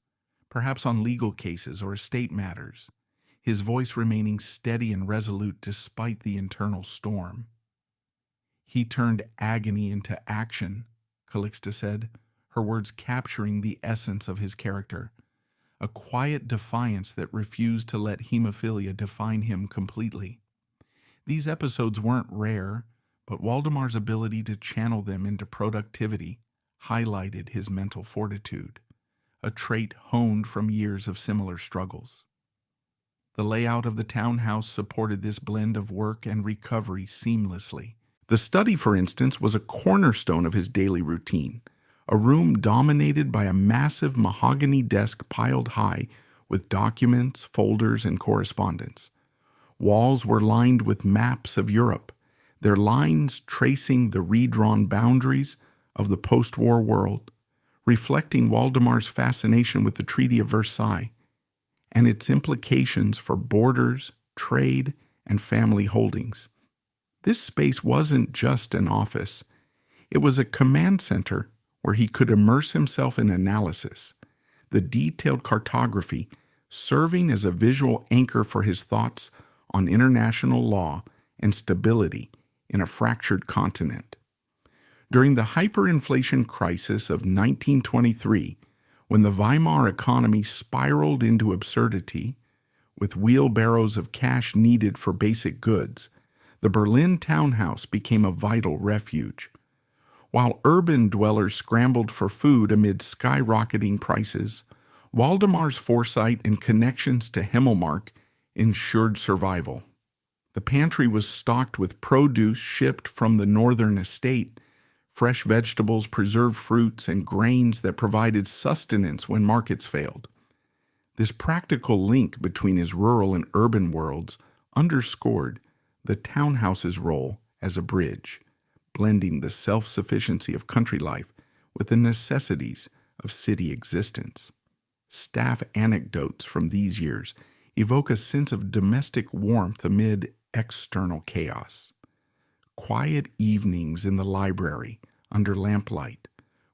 perhaps on legal cases or estate matters, his voice remaining steady and resolute despite the internal storm. He turned agony into action, Calixta said, her words capturing the essence of his character, a quiet defiance that refused to let hemophilia define him completely. These episodes weren't rare, but Waldemar's ability to channel them into productivity highlighted his mental fortitude, a trait honed from years of similar struggles. The layout of the townhouse supported this blend of work and recovery seamlessly. The study, for instance, was a cornerstone of his daily routine, a room dominated by a massive mahogany desk piled high with documents, folders, and correspondence. Walls were lined with maps of Europe, their lines tracing the redrawn boundaries of the post-war world, reflecting Waldemar's fascination with the Treaty of Versailles and its implications for borders, trade, and family holdings. This space wasn't just an office. It was a command center where he could immerse himself in analysis, the detailed cartography serving as a visual anchor for his thoughts on international law and stability in a fractured continent. During the hyperinflation crisis of 1923, when the Weimar economy spiraled into absurdity, with wheelbarrows of cash needed for basic goods, the Berlin townhouse became a vital refuge. While urban dwellers scrambled for food amid skyrocketing prices, Waldemar's foresight and connections to Himmelmark ensured survival. The pantry was stocked with produce shipped from the northern estate, fresh vegetables, preserved fruits, and grains that provided sustenance when markets failed. This practical link between his rural and urban worlds underscored the townhouse's role as a bridge, blending the self-sufficiency of country life with the necessities of city existence. Staff anecdotes from these years evoke a sense of domestic warmth amid external chaos. Quiet evenings in the library under lamplight,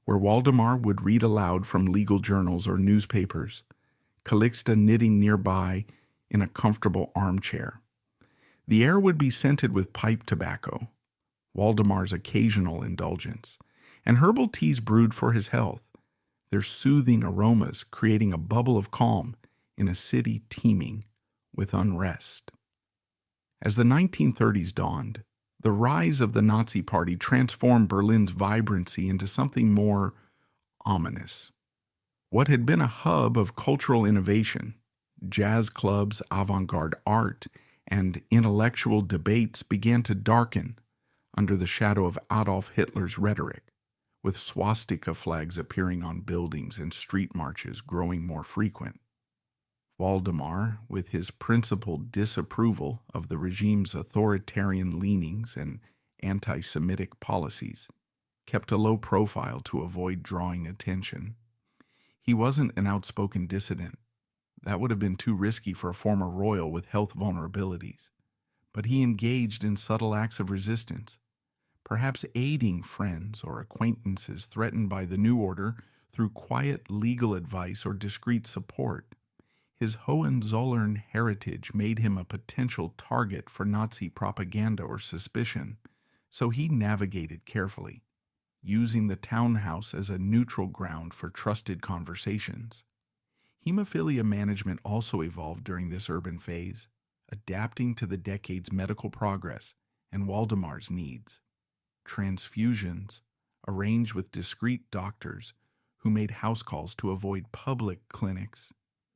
where Waldemar would read aloud from legal journals or newspapers, Calixta knitting nearby in a comfortable armchair. The air would be scented with pipe tobacco, Waldemar's occasional indulgence, and herbal teas brewed for his health, their soothing aromas creating a bubble of calm in a city teeming with unrest. As the 1930s dawned, the rise of the Nazi Party transformed Berlin's vibrancy into something more ominous. What had been a hub of cultural innovation, jazz clubs, avant-garde art, and intellectual debates began to darken under the shadow of Adolf Hitler's rhetoric, with swastika flags appearing on buildings and street marches growing more frequent. Waldemar, with his principled disapproval of the regime's authoritarian leanings and anti-Semitic policies, kept a low profile to avoid drawing attention. He wasn't an outspoken dissident. That would have been too risky for a former royal with health vulnerabilities. But he engaged in subtle acts of resistance, perhaps aiding friends or acquaintances threatened by the new order through quiet legal advice or discreet support. His Hohenzollern heritage made him a potential target for Nazi propaganda or suspicion, so he navigated carefully, using the townhouse as a neutral ground for trusted conversations. Hemophilia management also evolved during this urban phase, adapting to the decade's medical progress and Waldemar's needs. Transfusions, arranged with discreet doctors who made house calls to avoid public clinics,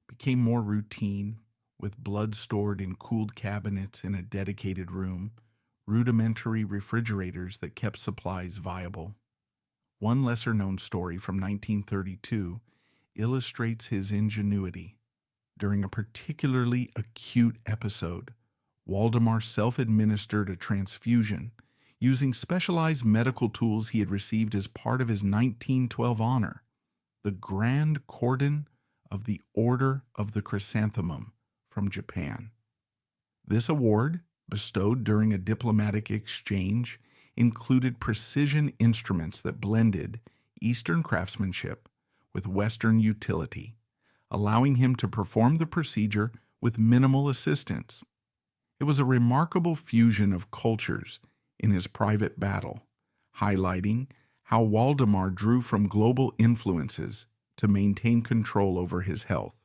became more routine, with blood stored in cooled cabinets in a dedicated room, rudimentary refrigerators that kept supplies viable. One lesser-known story from 1932 illustrates his ingenuity. During a particularly acute episode, Waldemar self-administered a transfusion using specialized medical tools he had received as part of his 1912 honor, the Grand Cordon of the Order of the Chrysanthemum from Japan. This award, bestowed during a diplomatic exchange, included precision instruments that blended Eastern craftsmanship with Western utility, allowing him to perform the procedure with minimal assistance. It was a remarkable fusion of cultures in his private battle, highlighting how Waldemar drew from global influences to maintain control over his health.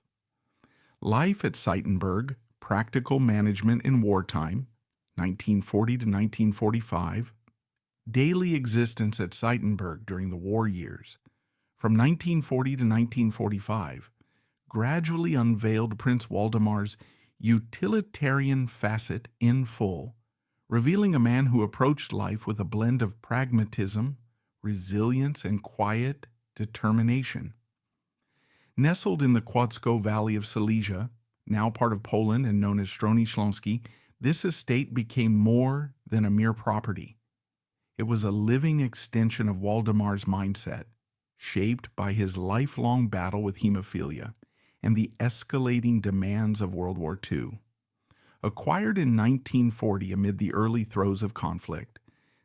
Life at Seitenberg, Practical Management in Wartime, 1940 to 1945, Daily Existence at Seitenberg during the war years, from 1940 to 1945, gradually unveiled Prince Waldemar's utilitarian facet in full, revealing a man who approached life with a blend of pragmatism, resilience, and quiet determination. Nestled in the Kłodzko Valley of Silesia, now part of Poland and known as Strony Śląski, this estate became more than a mere property. It was a living extension of Waldemar's mindset, shaped by his lifelong battle with hemophilia and the escalating demands of World War II. Acquired in 1940 amid the early throes of conflict,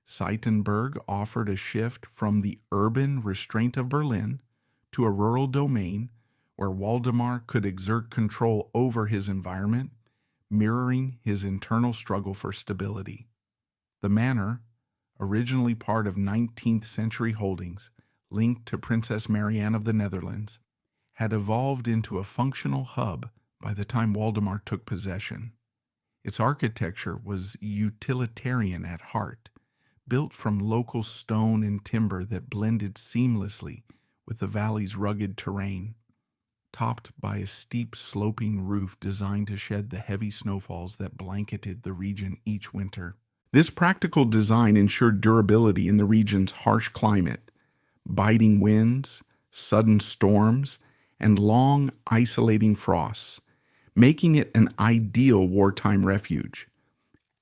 Seitenberg offered a shift from the urban restraint of Berlin to a rural domain where Waldemar could exert control over his environment, mirroring his internal struggle for stability. The manor, originally part of 19th century holdings linked to Princess Marianne of the Netherlands, had evolved into a functional hub by the time Waldemar took possession. Its architecture was utilitarian at heart, built from local stone and timber that blended seamlessly with the valley's rugged terrain, topped by a steep sloping roof designed to shed the heavy snowfalls that blanketed the region each winter. This practical design ensured durability in the region's harsh climate, biting winds, sudden storms, and long, isolating frosts, making it an ideal wartime refuge.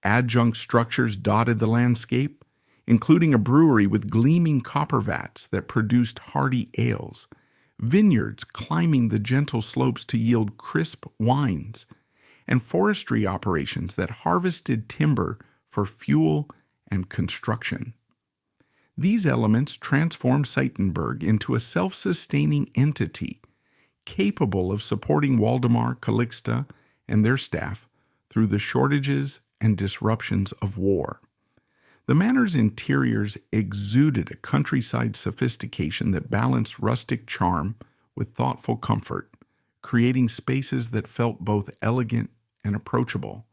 Adjunct structures dotted the landscape, including a brewery with gleaming copper vats that produced hearty ales, vineyards climbing the gentle slopes to yield crisp wines, and forestry operations that harvested timber for fuel and construction. These elements transformed Seitenberg into a self-sustaining entity, capable of supporting Waldemar, Calixta, and their staff through the shortages and disruptions of war. The manor's interiors exuded a countryside sophistication that balanced rustic charm with thoughtful comfort, creating spaces that felt both elegant and approachable.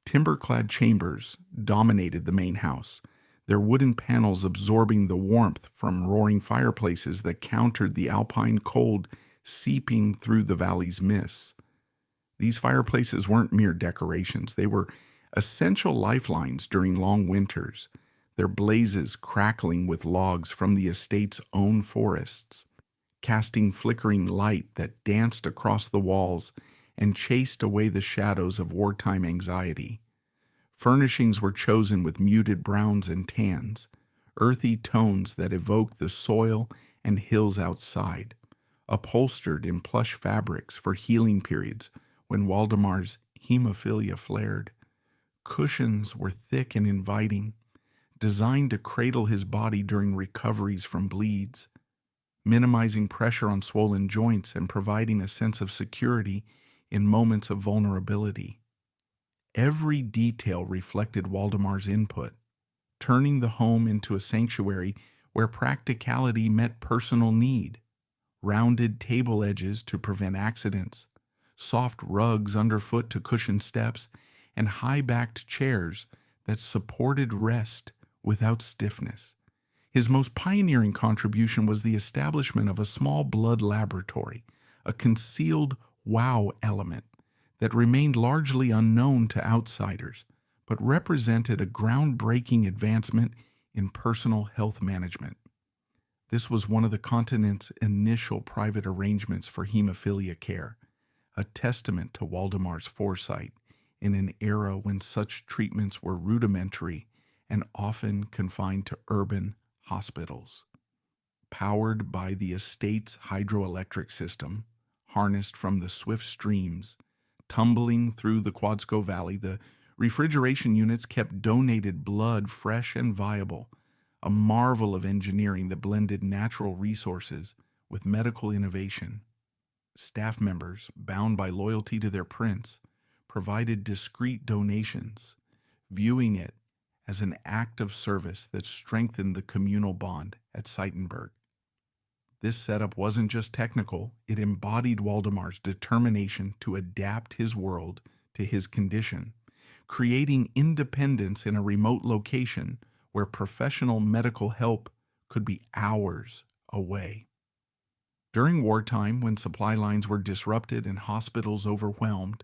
Timber-clad chambers dominated the main house, their wooden panels absorbing the warmth from roaring fireplaces that countered the alpine cold seeping through the valley's mists. These fireplaces weren't mere decorations. They were essential lifelines during long winters, their blazes crackling with logs from the estate's own forests, casting flickering light that danced across the walls and chased away the shadows of wartime anxiety. Furnishings were chosen with muted browns and tans, earthy tones that evoked the soil and hills outside, upholstered in plush fabrics for healing periods when Waldemar's hemophilia flared. Cushions were thick and inviting, designed to cradle his body during recoveries from bleeds, minimizing pressure on swollen joints and providing a sense of security in moments of vulnerability. Every detail reflected Waldemar's input, turning the home into a sanctuary where practicality met personal need. Rounded table edges to prevent accidents, soft rugs underfoot to cushion steps, and high-backed chairs that supported rest without stiffness. His most pioneering contribution was the establishment of a small blood laboratory, a concealed wow element that remained largely unknown to outsiders, but represented a groundbreaking advancement in personal health management. This was one of the continent's initial private arrangements for hemophilia care, a testament to Waldemar's foresight in an era when such treatments were rudimentary and often confined to urban hospitals. Powered by the estate's hydroelectric system, harnessed from the swift streams tumbling through the Quadzco Valley, the refrigeration units kept donated blood fresh and viable, a marvel of engineering that blended natural resources with medical innovation. Staff members, bound by loyalty to their prince, provided discreet donations, viewing it as an act of service that strengthened the communal bond at Seitenberg. This setup wasn't just technical, it embodied Waldemar's determination to adapt his world to his condition, creating independence in a remote location where professional medical help could be hours away. During wartime, when supply lines were disrupted and hospitals overwhelmed,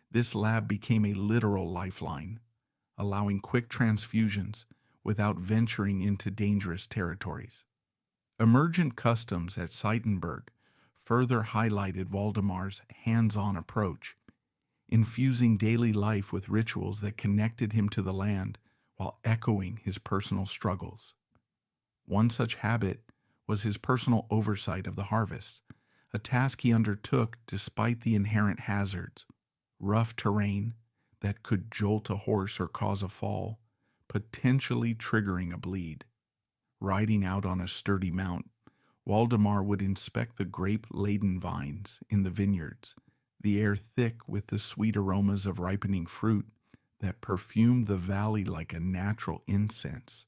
this lab became a literal lifeline, allowing quick transfusions without venturing into dangerous territories. Emergent customs at Seitenberg further highlighted Waldemar's hands-on approach, infusing daily life with rituals that connected him to the land while echoing his personal struggles. One such habit was his personal oversight of the harvests, a task he undertook despite the inherent hazards, rough terrain that could jolt a horse or cause a fall, potentially triggering a bleed. Riding out on a sturdy mount, Waldemar would inspect the grape-laden vines in the vineyards, the air thick with the sweet aromas of ripening fruit that perfumed the valley like a natural incense.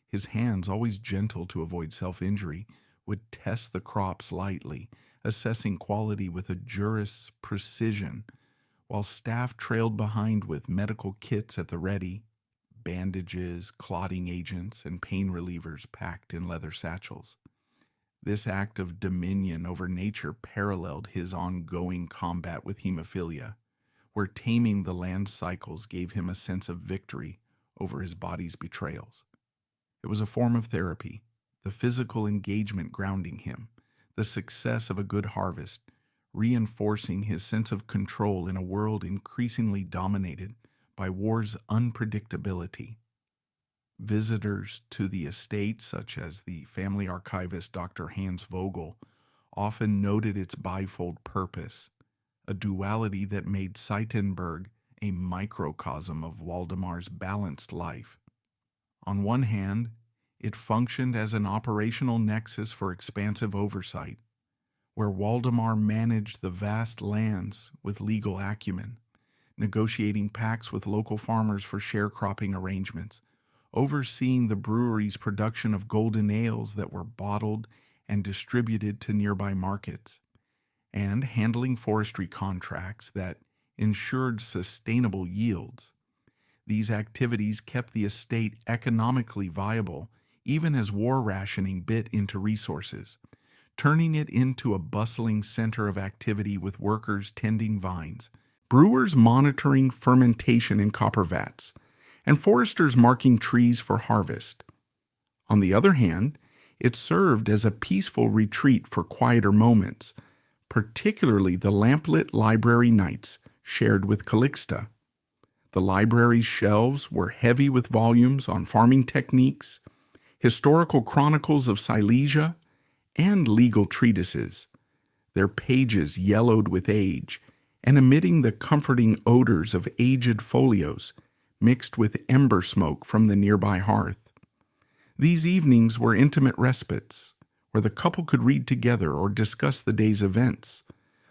His hands, always gentle to avoid self-injury, would test the crops lightly, assessing quality with a jurist's precision, while staff trailed behind with medical kits at the ready, bandages, clotting agents, and pain relievers packed in leather satchels. This act of dominion over nature paralleled his ongoing combat with hemophilia, where taming the land cycles gave him a sense of victory over his body's betrayals. It was a form of therapy, the physical engagement grounding him, the success of a good harvest, reinforcing his sense of control in a world increasingly dominated by war's unpredictability. Visitors to the estate, such as the family archivist Dr. Hans Vogel, often noted its bifold purpose, a duality that made Seitenberg a microcosm of Waldemar's balanced life. On one hand, it functioned as an operational nexus for expansive oversight, where Waldemar managed the vast lands with legal acumen, negotiating pacts with local farmers for sharecropping arrangements, overseeing the brewery's production of golden ales that were bottled and distributed to nearby markets, and handling forestry contracts that ensured sustainable yields. These activities kept the estate economically viable even as war rationing bit into resources, turning it into a bustling center of activity with workers tending vines, brewers monitoring fermentation in copper vats, and foresters marking trees for harvest. On the other hand, it served as a peaceful retreat for quieter moments, particularly the lamplit library nights shared with Calixta. The library's shelves were heavy with volumes on farming techniques, historical chronicles of Silesia, and legal treatises, their pages yellowed with age and emitting the comforting odors of aged folios mixed with ember smoke from the nearby hearth. These evenings were intimate respites, where the couple could read together or discuss the day's events,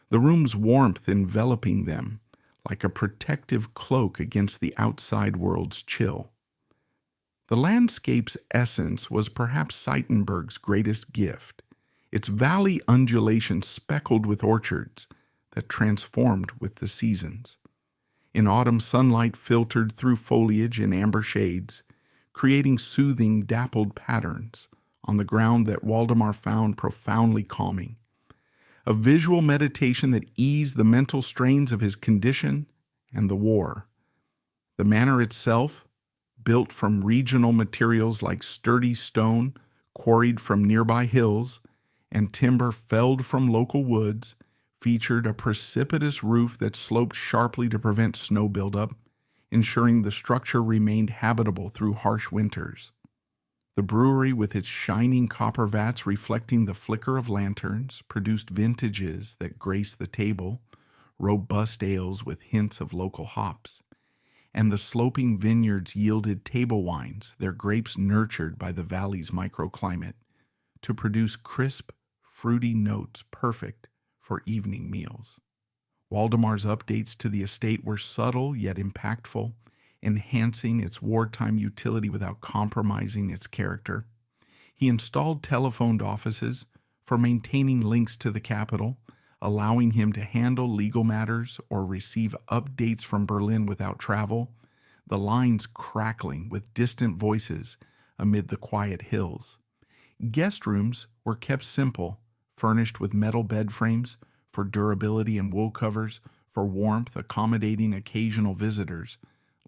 the room's warmth enveloping them like a protective cloak against the outside world's chill. The landscape's essence was perhaps Seitenberg's greatest gift, its valley undulation speckled with orchards that transformed with the seasons. In autumn, sunlight filtered through foliage in amber shades, creating soothing, dappled patterns on the ground that Waldemar found profoundly calming. A visual meditation that eased the mental strains of his condition and the war. The manor itself, built from regional materials like sturdy stone quarried from nearby hills and timber felled from local woods, featured a precipitous roof that sloped sharply to prevent snow buildup, ensuring the structure remained habitable through harsh winters. The brewery, with its shining copper vats reflecting the flicker of lanterns, produced vintages that graced the table, robust ales with hints of local hops, and the sloping vineyards yielded table wines, their grapes nurtured by the valley's microclimate, to produce crisp, fruity notes perfect for evening meals. Waldemar's updates to the estate were subtle yet impactful, enhancing its wartime utility without compromising its character. He installed telephoned offices for maintaining links to the capital, allowing him to handle legal matters or receive updates from Berlin without travel, the lines crackling with distant voices amid the quiet hills. Guest rooms were kept simple, furnished with metal bed frames for durability and wool covers for warmth, accommodating occasional visitors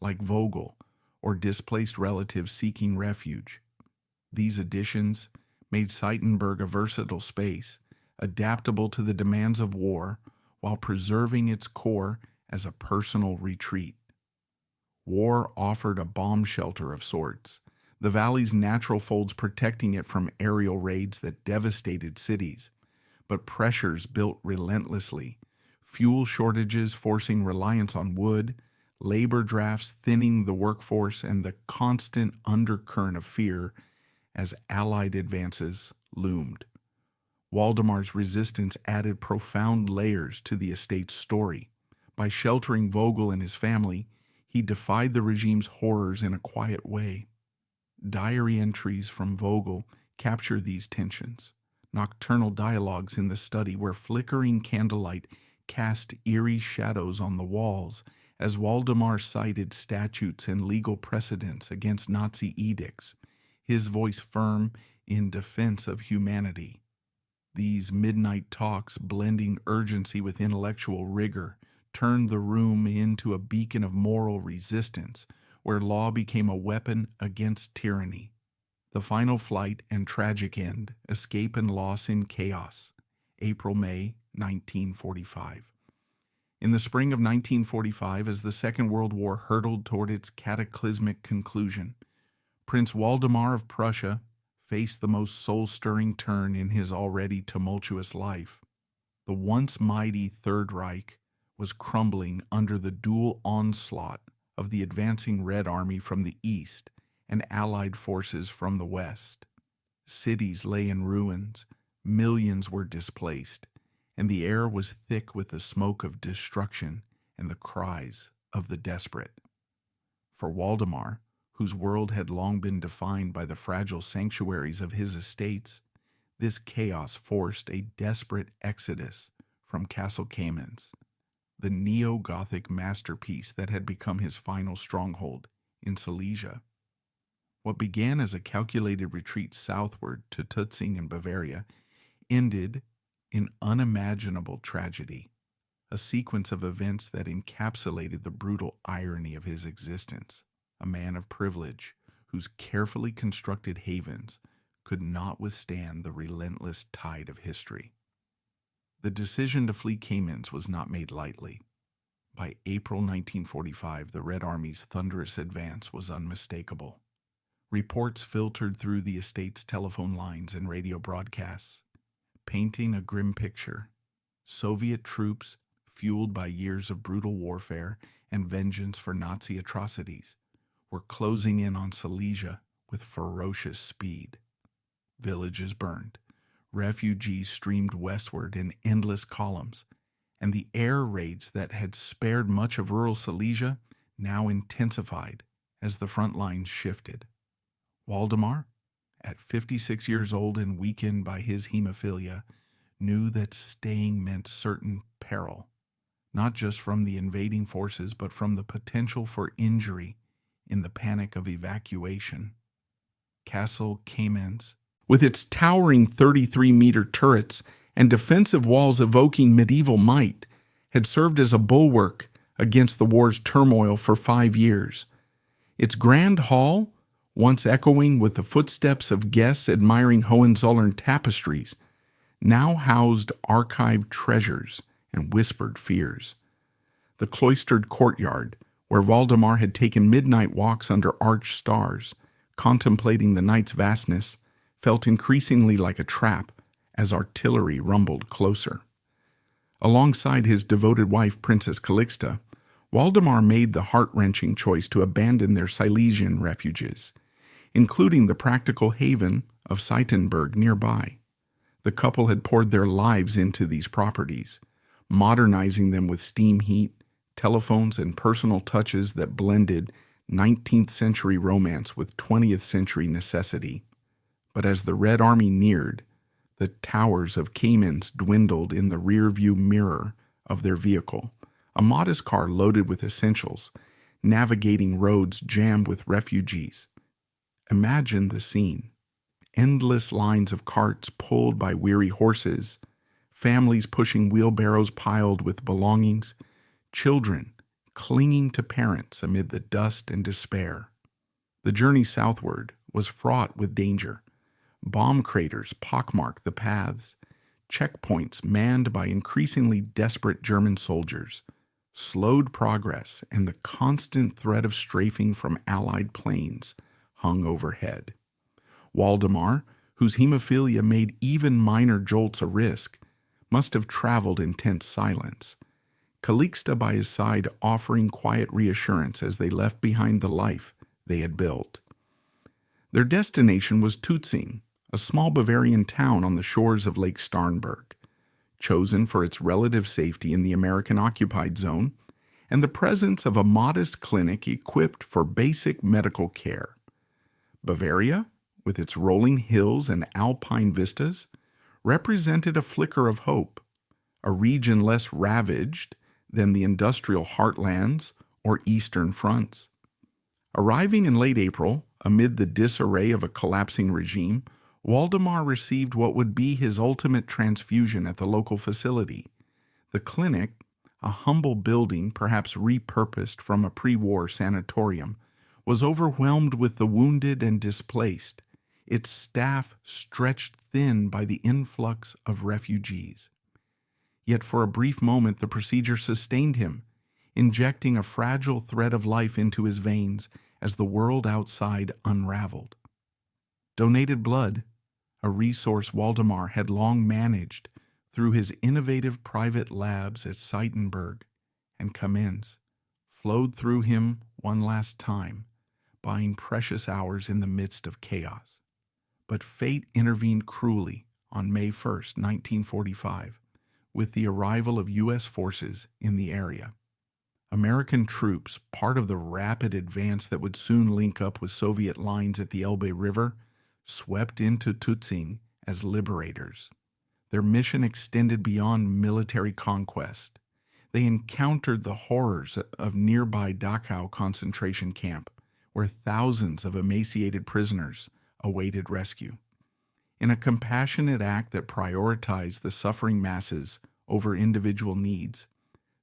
like Vogel or displaced relatives seeking refuge. These additions made Seitenberg a versatile space, adaptable to the demands of war while preserving its core as a personal retreat. War offered a bomb shelter of sorts, the valley's natural folds protecting it from aerial raids that devastated cities, but pressures built relentlessly, fuel shortages forcing reliance on wood, labor drafts thinning the workforce, and the constant undercurrent of fear as Allied advances loomed. Waldemar's resistance added profound layers to the estate's story. By sheltering Vogel and his family, he defied the regime's horrors in a quiet way. Diary entries from Vogel capture these tensions, nocturnal dialogues in the study where flickering candlelight cast eerie shadows on the walls as Waldemar cited statutes and legal precedents against Nazi edicts, his voice firm in defense of humanity. These midnight talks, blending urgency with intellectual rigor, turned the room into a beacon of moral resistance, where law became a weapon against tyranny. The final flight and tragic end, escape and loss in chaos, April-May 1945. In the spring of 1945, as the Second World War hurtled toward its cataclysmic conclusion, Prince Waldemar of Prussia faced the most soul-stirring turn in his already tumultuous life. The once mighty Third Reich was crumbling under the dual onslaught of the advancing Red Army from the east and Allied forces from the west. Cities lay in ruins, millions were displaced, and the air was thick with the smoke of destruction and the cries of the desperate. For Waldemar, whose world had long been defined by the fragile sanctuaries of his estates, this chaos forced a desperate exodus from Castle Cayman's, the neo-Gothic masterpiece that had become his final stronghold in Silesia. What began as a calculated retreat southward to Tutzing in Bavaria ended in unimaginable tragedy, a sequence of events that encapsulated the brutal irony of his existence, a man of privilege whose carefully constructed havens could not withstand the relentless tide of history. The decision to flee Cayman's was not made lightly. By April 1945, the Red Army's thunderous advance was unmistakable. Reports filtered through the estate's telephone lines and radio broadcasts, painting a grim picture. Soviet troops, fueled by years of brutal warfare and vengeance for Nazi atrocities, were closing in on Silesia with ferocious speed. Villages burned, refugees streamed westward in endless columns, and the air raids that had spared much of rural Silesia now intensified as the front lines shifted. Waldemar, at 56 years old and weakened by his hemophilia, knew that staying meant certain peril, not just from the invading forces, but from the potential for injury in the panic of evacuation. Castle Cayman's, with its towering 33-meter turrets and defensive walls evoking medieval might, had served as a bulwark against the war's turmoil for 5 years. Its grand hall, once echoing with the footsteps of guests admiring Hohenzollern tapestries, now housed archived treasures and whispered fears. The cloistered courtyard, where Waldemar had taken midnight walks under arched stars, contemplating the night's vastness, felt increasingly like a trap as artillery rumbled closer. Alongside his devoted wife, Princess Calixta, Waldemar made the heart-wrenching choice to abandon their Silesian refuges, including the practical haven of Seitenberg nearby. The couple had poured their lives into these properties, modernizing them with steam heat, telephones, and personal touches that blended 19th century romance with 20th century necessity. But as the Red Army neared, the towers of Cayman's dwindled in the rear-view mirror of their vehicle, a modest car loaded with essentials, navigating roads jammed with refugees. Imagine the scene. Endless lines of carts pulled by weary horses, families pushing wheelbarrows piled with belongings, children clinging to parents amid the dust and despair. The journey southward was fraught with danger. Bomb craters pockmarked the paths, checkpoints manned by increasingly desperate German soldiers slowed progress, and the constant threat of strafing from Allied planes hung overhead. Waldemar, whose hemophilia made even minor jolts a risk, must have traveled in tense silence, Calixta by his side offering quiet reassurance as they left behind the life they had built. Their destination was Tutzing, a small Bavarian town on the shores of Lake Starnberg, chosen for its relative safety in the American-occupied zone and the presence of a modest clinic equipped for basic medical care. Bavaria, with its rolling hills and alpine vistas, represented a flicker of hope, a region less ravaged than the industrial heartlands or eastern fronts. Arriving in late April, amid the disarray of a collapsing regime, Waldemar received what would be his ultimate transfusion at the local facility. The clinic, a humble building perhaps repurposed from a pre-war sanatorium, was overwhelmed with the wounded and displaced, its staff stretched thin by the influx of refugees. Yet for a brief moment the procedure sustained him, injecting a fragile thread of life into his veins as the world outside unraveled. Donated blood, a resource Waldemar had long managed through his innovative private labs at Seitenberg and Kamenz, flowed through him one last time, buying precious hours in the midst of chaos. But fate intervened cruelly on May 1st, 1945, with the arrival of U.S. forces in the area. American troops, part of the rapid advance that would soon link up with Soviet lines at the Elbe River, swept into Tutzing as liberators. Their mission extended beyond military conquest. They encountered the horrors of nearby Dachau concentration camp, where thousands of emaciated prisoners awaited rescue. In a compassionate act that prioritized the suffering masses over individual needs,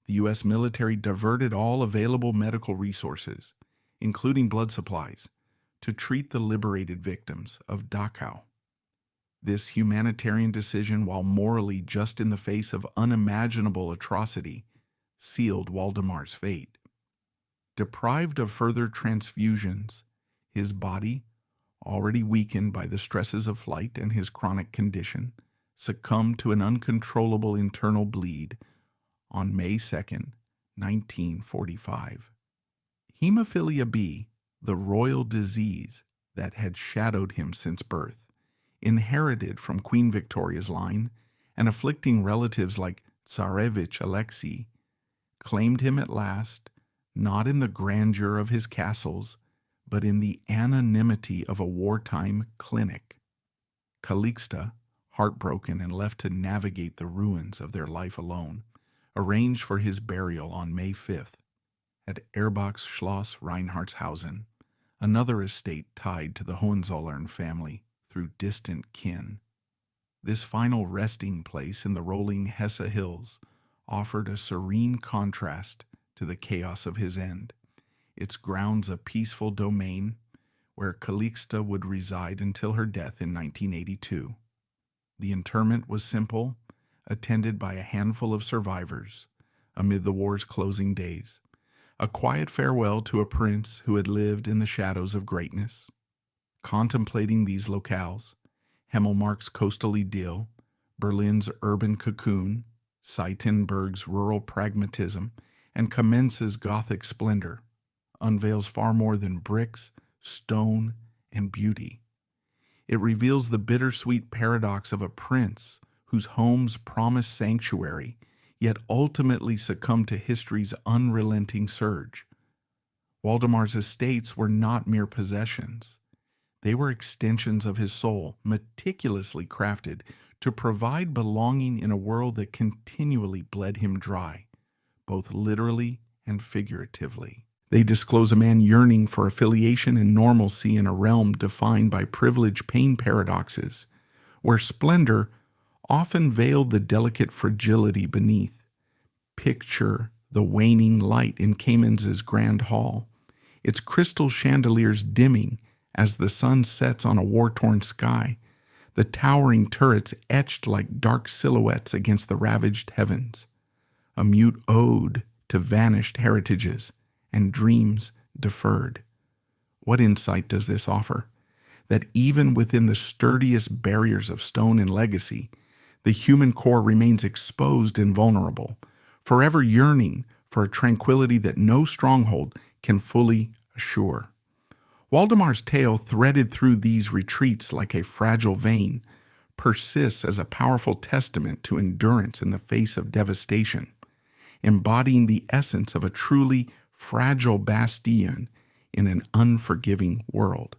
the U.S. military diverted all available medical resources, including blood supplies, to treat the liberated victims of Dachau. This humanitarian decision, while morally just in the face of unimaginable atrocity, sealed Waldemar's fate. Deprived of further transfusions, his body, already weakened by the stresses of flight and his chronic condition, succumbed to an uncontrollable internal bleed on May 2nd, 1945. Hemophilia B, the royal disease that had shadowed him since birth, inherited from Queen Victoria's line and afflicting relatives like Tsarevich Alexei, claimed him at last, not in the grandeur of his castles, but in the anonymity of a wartime clinic. Calixta, heartbroken and left to navigate the ruins of their life alone, arranged for his burial on May 5th at Erbach's Schloss Reinhardtshausen, another estate tied to the Hohenzollern family through distant kin. This final resting place in the rolling Hesse Hills offered a serene contrast to the chaos of his end, its grounds a peaceful domain where Calixta would reside until her death in 1982. The interment was simple, attended by a handful of survivors amid the war's closing days, a quiet farewell to a prince who had lived in the shadows of greatness. Contemplating these locales, Hemmelmark's coastal idyll, Berlin's urban cocoon, Seitenberg's rural pragmatism, and Kamenz's Gothic splendor, unveils far more than bricks, stone, and beauty. It reveals the bittersweet paradox of a prince whose homes promise sanctuary, yet ultimately succumbed to history's unrelenting surge. Waldemar's estates were not mere possessions. They were extensions of his soul, meticulously crafted to provide belonging in a world that continually bled him dry, both literally and figuratively. They disclose a man yearning for affiliation and normalcy in a realm defined by privilege-pain paradoxes, where splendor often veiled the delicate fragility beneath. Picture the waning light in Kamenz's grand hall, its crystal chandeliers dimming as the sun sets on a war-torn sky, the towering turrets etched like dark silhouettes against the ravaged heavens, a mute ode to vanished heritages and dreams deferred. What insight does this offer? That even within the sturdiest barriers of stone and legacy, the human core remains exposed and vulnerable, forever yearning for a tranquility that no stronghold can fully assure. Waldemar's tale, threaded through these retreats like a fragile vein, persists as a powerful testament to endurance in the face of devastation, embodying the essence of a truly fragile bastion in an unforgiving world.